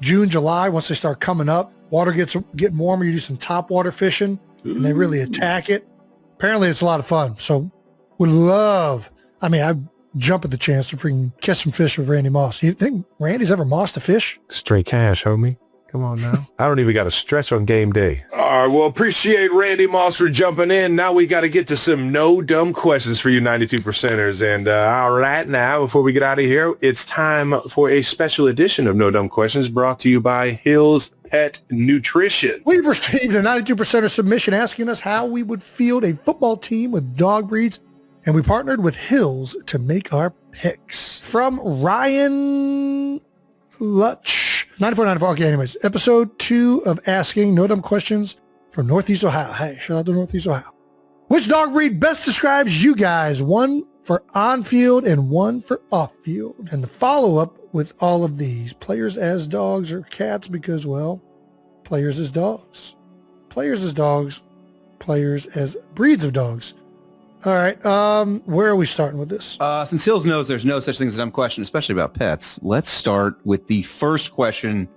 June, July, once they start coming up. Water getting warmer, you do some top water fishing, and they really attack it. Apparently, it's a lot of fun. So would love, I jump at the chance to freaking catch some fish with Randy Moss. You think Randy's ever mossed a fish? Straight cash, homie. Come on now. I don't even got to stretch on game day. All right, well, appreciate Randy Moss for jumping in. Now we got to get to some no dumb questions for you 92%ers. And all right, now, before we get out of here, it's time for a special edition of No Dumb Questions brought to you by Hill's Pet Nutrition. We've received a 92%er submission asking us how we would field a football team with dog breeds, and we partnered with Hills to make our picks. From Ryan Lutch, 9494. Okay, anyways, episode 2 of Asking No Dumb Questions from Northeast Ohio. Hey, shout out to Northeast Ohio. Which dog breed best describes you guys? One for on-field and one for off-field. And the follow-up with all of these. Players as dogs or cats because, well, players as dogs. Players as dogs. Players as breeds of dogs. All right, where are we starting with this? Since Hills knows there's no such thing as a dumb question, especially about pets, let's start with the first question.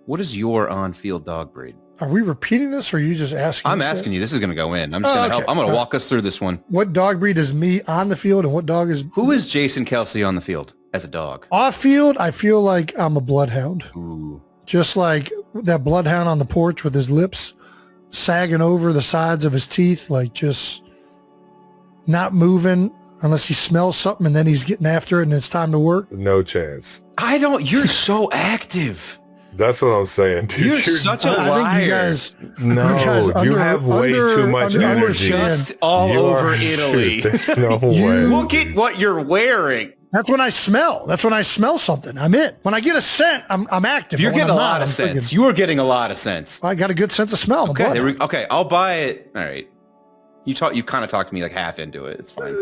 What is your on-field dog breed? Are we repeating this, or are you just asking? I'm asking you. This is going to go in. I'm just going to help. I'm going to walk us through this one. What dog breed is me on the field, and what dog is... Who is Jason Kelce on the field as a dog? Off-field, I feel like I'm a bloodhound. Ooh. Just like that bloodhound on the porch with his lips sagging over the sides of his teeth, like just... not moving unless he smells something and then he's getting after it and it's time to work. No chance. You're so active. That's what I'm saying, dude. You're such a liar. I think you guys, you have way too much energy. Just all over Italy. There's no way. Look at what you're wearing. That's when I smell. That's when I smell something. I'm in. When I get a scent, I'm active. You're getting a lot of sense. You are getting a lot of sense. I got a good sense of smell. Okay, I'll buy it. All right. You've kind of talked me like half into it. It's fine.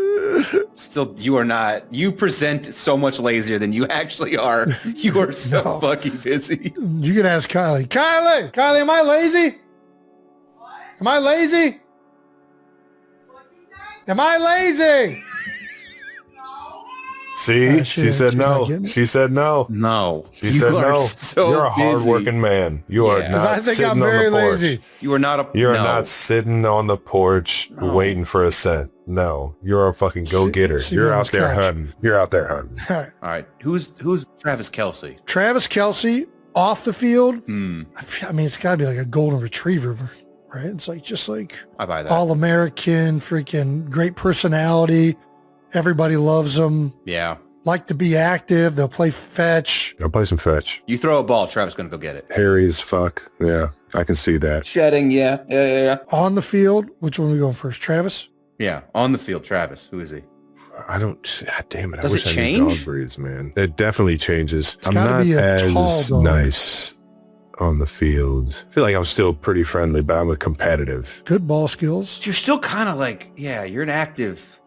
Still, you are not. You present so much lazier than you actually are. You are so fucking busy. You can ask Kylie. Kylie, am I lazy? What? Am I lazy? Am I lazy? See, she said no. She said no. No. She said no. So you're a hardworking man. You are not I think sitting I'm very on the porch. lazy. You are not a. You're not sitting on the porch waiting for a scent. No, you're a fucking go-getter. You're out there hunting. You're out there hunting. All right. Who's Travis Kelce? Travis Kelce off the field. Hmm. I mean, it's got to be like a golden retriever, right? It's like just like I buy that. All-American, freaking great personality. Everybody loves them. Yeah. Like to be active. They'll play fetch. I'll play some fetch. You throw a ball, Travis going to go get it. Hairy as fuck. Yeah, I can see that. Shedding, yeah. On the field, which one are we going first? Travis? Yeah, on the field, Travis. Who is he? I don't. God damn it! Does I wish it I knew change? dog breeds, man. It definitely changes. It's I'm gotta not be a as tall dog. nice on the field. I feel like I'm still pretty friendly, but I'm a competitive. Good ball skills. You're still kind of like, yeah, you're an active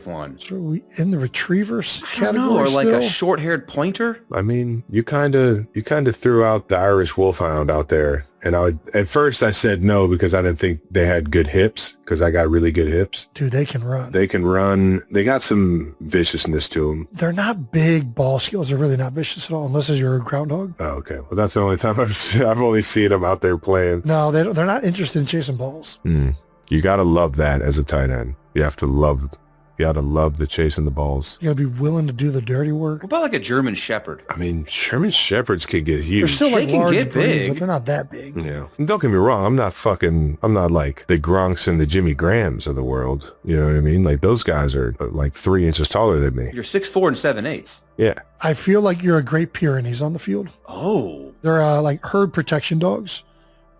one. So are we in the retrievers I don't category know, or like still? a short-haired pointer. I mean, you kind of threw out the Irish Wolfhound out there. And at first I said no because I didn't think they had good hips, because I got really good hips. Dude, they can run. They can run. They got some viciousness to them. They're not big ball skills. They're really not vicious at all, unless you're a groundhog. Oh, okay. Well, that's the only time I've only seen them out there playing. No, they're not interested in chasing balls. You got to love that as a tight end. You got to love the chasing the balls. You got to be willing to do the dirty work. What about like a German Shepherd? I mean, German Shepherds can get huge. They're still like They can large get breeds, big. but they're not that big. Yeah. And don't get me wrong. I'm not like the Gronks and the Jimmy Grahams of the world. You know what I mean? Like those guys are like 3 inches taller than me. You're 6'4" and 7/8". Yeah. I feel like you're a Great Pyrenees on the field. Oh. They're like herd protection dogs,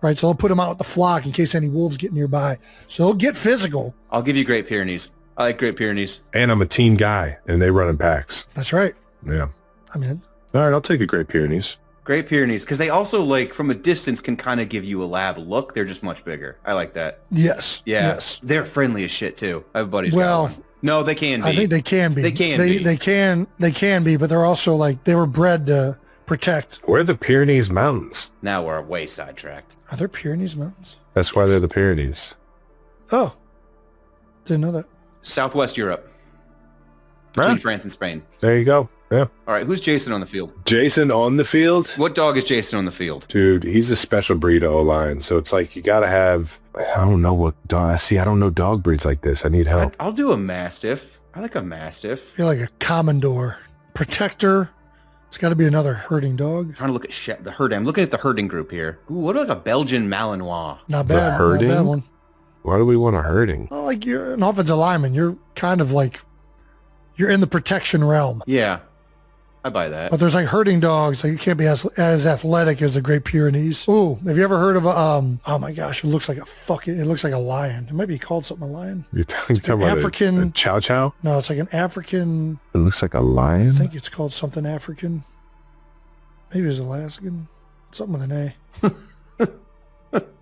right? So they'll put them out with the flock in case any wolves get nearby. So they'll get physical. I'll give you Great Pyrenees. I like Great Pyrenees. And I'm a team guy, and they run in packs. That's right. Yeah. I mean, All right, I'll take a Great Pyrenees. Great Pyrenees, because they also, like, from a distance can kind of give you a lab look. They're just much bigger. I like that. yes. Yeah. Yes. They're friendly as shit, too. I have a buddy who's Well, got one. No, they can be. I think they can be. They can be. They can be, but they're also like, they were bred to protect. Where are the Pyrenees Mountains? Now we're way sidetracked. Are there Pyrenees Mountains? That's why they're the Pyrenees. Oh, didn't know that. Southwest Europe. Between Huh? France and Spain. There you go. Yeah. All right, who's Jason on the field? Jason on the field? What dog is Jason on the field? Dude, he's a special breed of O-line. So it's like you got to have, I don't know what dog. See, I don't know dog breeds like this. I need help. I'll do a Mastiff. I like a Mastiff. I feel like a Commodore. Protector. It's got to be another herding dog. I'm trying to look at the herding. I'm looking at the herding group here. Ooh, what about a Belgian Malinois? Not bad. Not herding? bad one. Why do we want a herding? Well, like you're an offensive lineman. You're kind of like, you're in the protection realm. Yeah, I buy that. But there's like herding dogs. Like you can't be as athletic as the Great Pyrenees. Ooh, have you ever heard of a, oh my gosh, it looks like a lion. It might be called something a lion. You're talking an about African- a chow chow? No, it's like an African, It looks like a I lion? think it's called something African. Maybe it's Alaskan. Something with an A.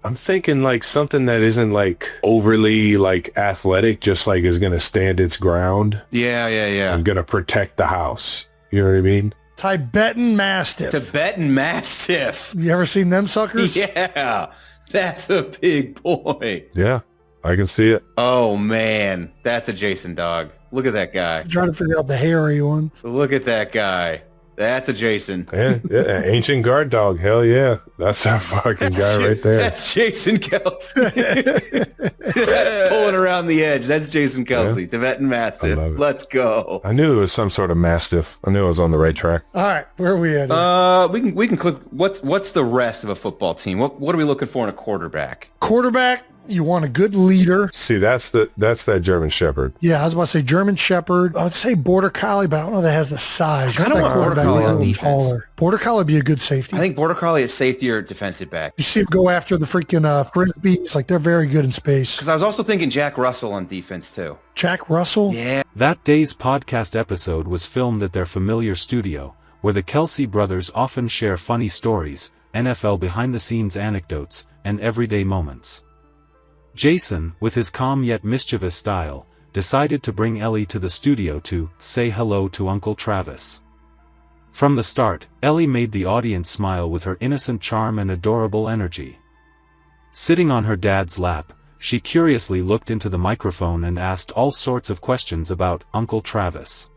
I'm thinking like something that isn't like overly like athletic, just like is going to stand its ground Yeah. and going to protect the house. You know what I mean? Tibetan Mastiff. Tibetan Mastiff. You ever seen them suckers? Yeah, that's a big boy. Yeah, I can see it. Oh, man. That's a Jason dog. Look at that guy. I'm trying to figure out the hairy one. Look at that guy. That's a Jason. Yeah, ancient guard dog. Hell yeah. That's our fucking guy right there. That's Jason Kelce. Pulling around the edge. That's Jason Kelce. Yeah. Tibetan Mastiff. I love it. Let's go. I knew it was some sort of mastiff. I knew I was on the right track. All right, where are we at? Here? We can click. What's the rest of a football team? What are we looking for in a quarterback? Quarterback, you want a good leader. See, that's that German Shepherd. Yeah, I was about to say German Shepherd. I would say Border Collie, but I don't know if that has the size. I kinda That want Border quarterback Collie be a on little defense. taller. Border Collie would be a good safety. I think Border Collie is safety or defensive back. You see him go after the freaking frisbees. Like, they're very good in space. Because I was also thinking Jack Russell on defense too. Jack Russell. Yeah. That day's podcast episode was filmed at their familiar studio, where the Kelce brothers often share funny stories, NFL behind-the-scenes anecdotes, and everyday moments. Jason, with his calm yet mischievous style, decided to bring Ellie to the studio to say hello to Uncle Travis. From the start, Ellie made the audience smile with her innocent charm and adorable energy. Sitting on her dad's lap, she curiously looked into the microphone and asked all sorts of questions about Uncle Travis.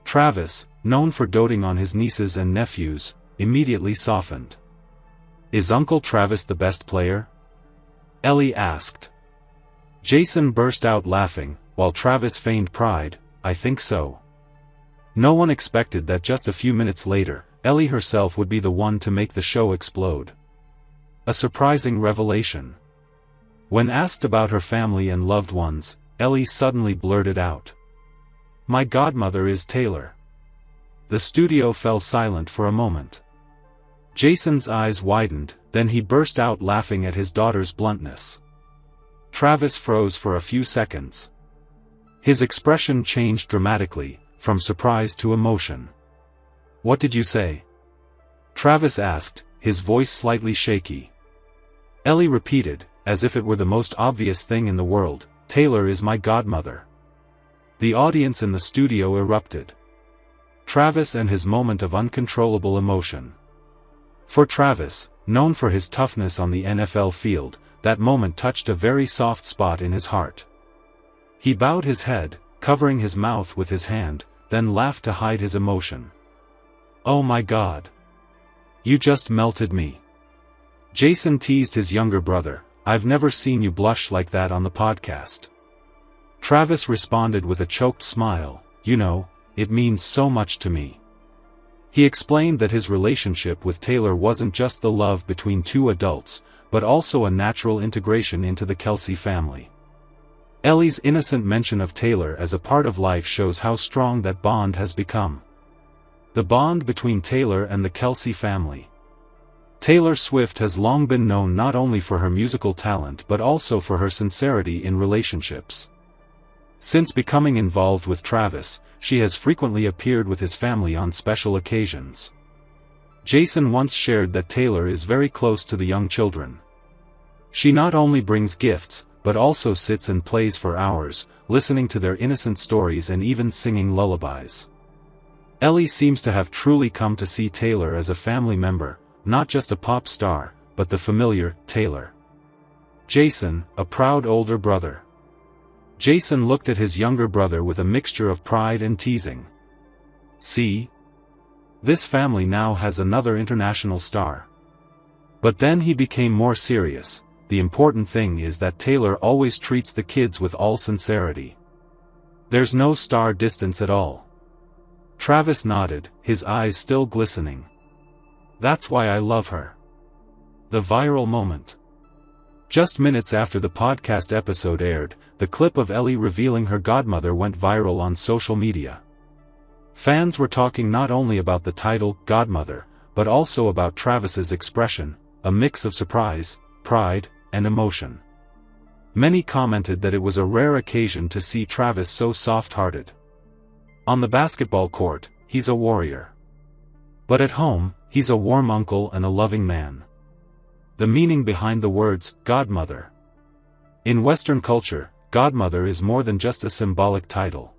Travis, known for doting on his nieces and nephews, immediately softened. "Is Uncle Travis the best player?" Ellie asked. Jason burst out laughing, while Travis feigned pride. "I think so." No one expected that just a few minutes later, Ellie herself would be the one to make the show explode. A surprising revelation. When asked about her family and loved ones, Ellie suddenly blurted out, "My godmother is Taylor." The studio fell silent for a moment. Jason's eyes widened, then he burst out laughing at his daughter's bluntness. Travis froze for a few seconds. His expression changed dramatically, from surprise to emotion. "What did you say?" Travis asked, his voice slightly shaky. Ellie repeated, as if it were the most obvious thing in the world, "Taylor is my godmother." The audience in the studio erupted. Travis and his moment of uncontrollable emotion. For Travis, known for his toughness on the NFL field, that moment touched a very soft spot in his heart. He bowed his head, covering his mouth with his hand, then laughed to hide his emotion. "Oh my God. You just melted me." Jason teased his younger brother, "I've never seen you blush like that on the podcast." Travis responded with a choked smile, "You know, it means so much to me." He explained that his relationship with Taylor wasn't just the love between two adults, but also a natural integration into the Kelce family. Ellie's innocent mention of Taylor as a part of life shows how strong that bond has become. The bond between Taylor and the Kelce family. Taylor Swift has long been known not only for her musical talent but also for her sincerity in relationships. Since becoming involved with Travis, she has frequently appeared with his family on special occasions. Jason once shared that Taylor is very close to the young children. She not only brings gifts, but also sits and plays for hours, listening to their innocent stories and even singing lullabies. Ellie seems to have truly come to see Taylor as a family member, not just a pop star, but the familiar Taylor. Jason, a proud older brother. Jason looked at his younger brother with a mixture of pride and teasing. "See? This family now has another international star." But then he became more serious. "The important thing is that Taylor always treats the kids with all sincerity. There's no star distance at all." Travis nodded, his eyes still glistening. "That's why I love her." The viral moment. Just minutes after the podcast episode aired, the clip of Ellie revealing her godmother went viral on social media. Fans were talking not only about the title, Godmother, but also about Travis's expression, a mix of surprise, pride, and emotion. Many commented that it was a rare occasion to see Travis so soft-hearted. On the basketball court, he's a warrior. But at home, he's a warm uncle and a loving man. The meaning behind the words, godmother. In Western culture, godmother is more than just a symbolic title.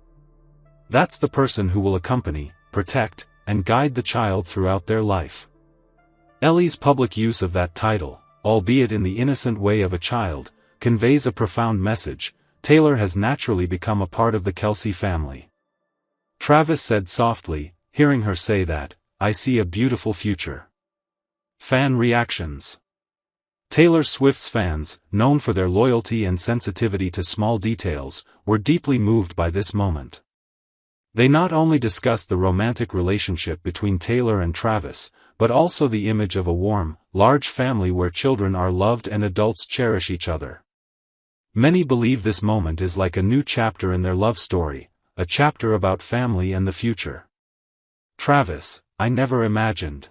That's the person who will accompany, protect, and guide the child throughout their life. Ellie's public use of that title, albeit in the innocent way of a child, conveys a profound message. Taylor has naturally become a part of the Kelce family. Travis said softly, hearing her say that, "I see a beautiful future." Fan reactions. Taylor Swift's fans, known for their loyalty and sensitivity to small details, were deeply moved by this moment. They not only discussed the romantic relationship between Taylor and Travis, but also the image of a warm, large family where children are loved and adults cherish each other. Many believe this moment is like a new chapter in their love story, a chapter about family and the future. Travis, "I never imagined."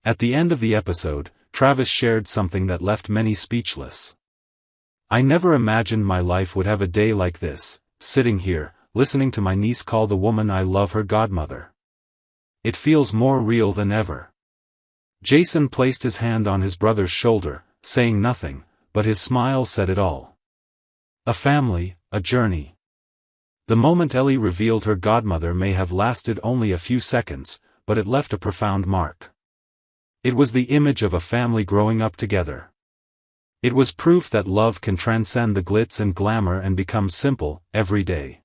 At the end of the episode, Travis shared something that left many speechless. "I never imagined my life would have a day like this, sitting here, listening to my niece call the woman I love her godmother. It feels more real than ever." Jason placed his hand on his brother's shoulder, saying nothing, but his smile said it all. A family, a journey. The moment Ellie revealed her godmother may have lasted only a few seconds, but it left a profound mark. It was the image of a family growing up together. It was proof that love can transcend the glitz and glamour and become simple, everyday.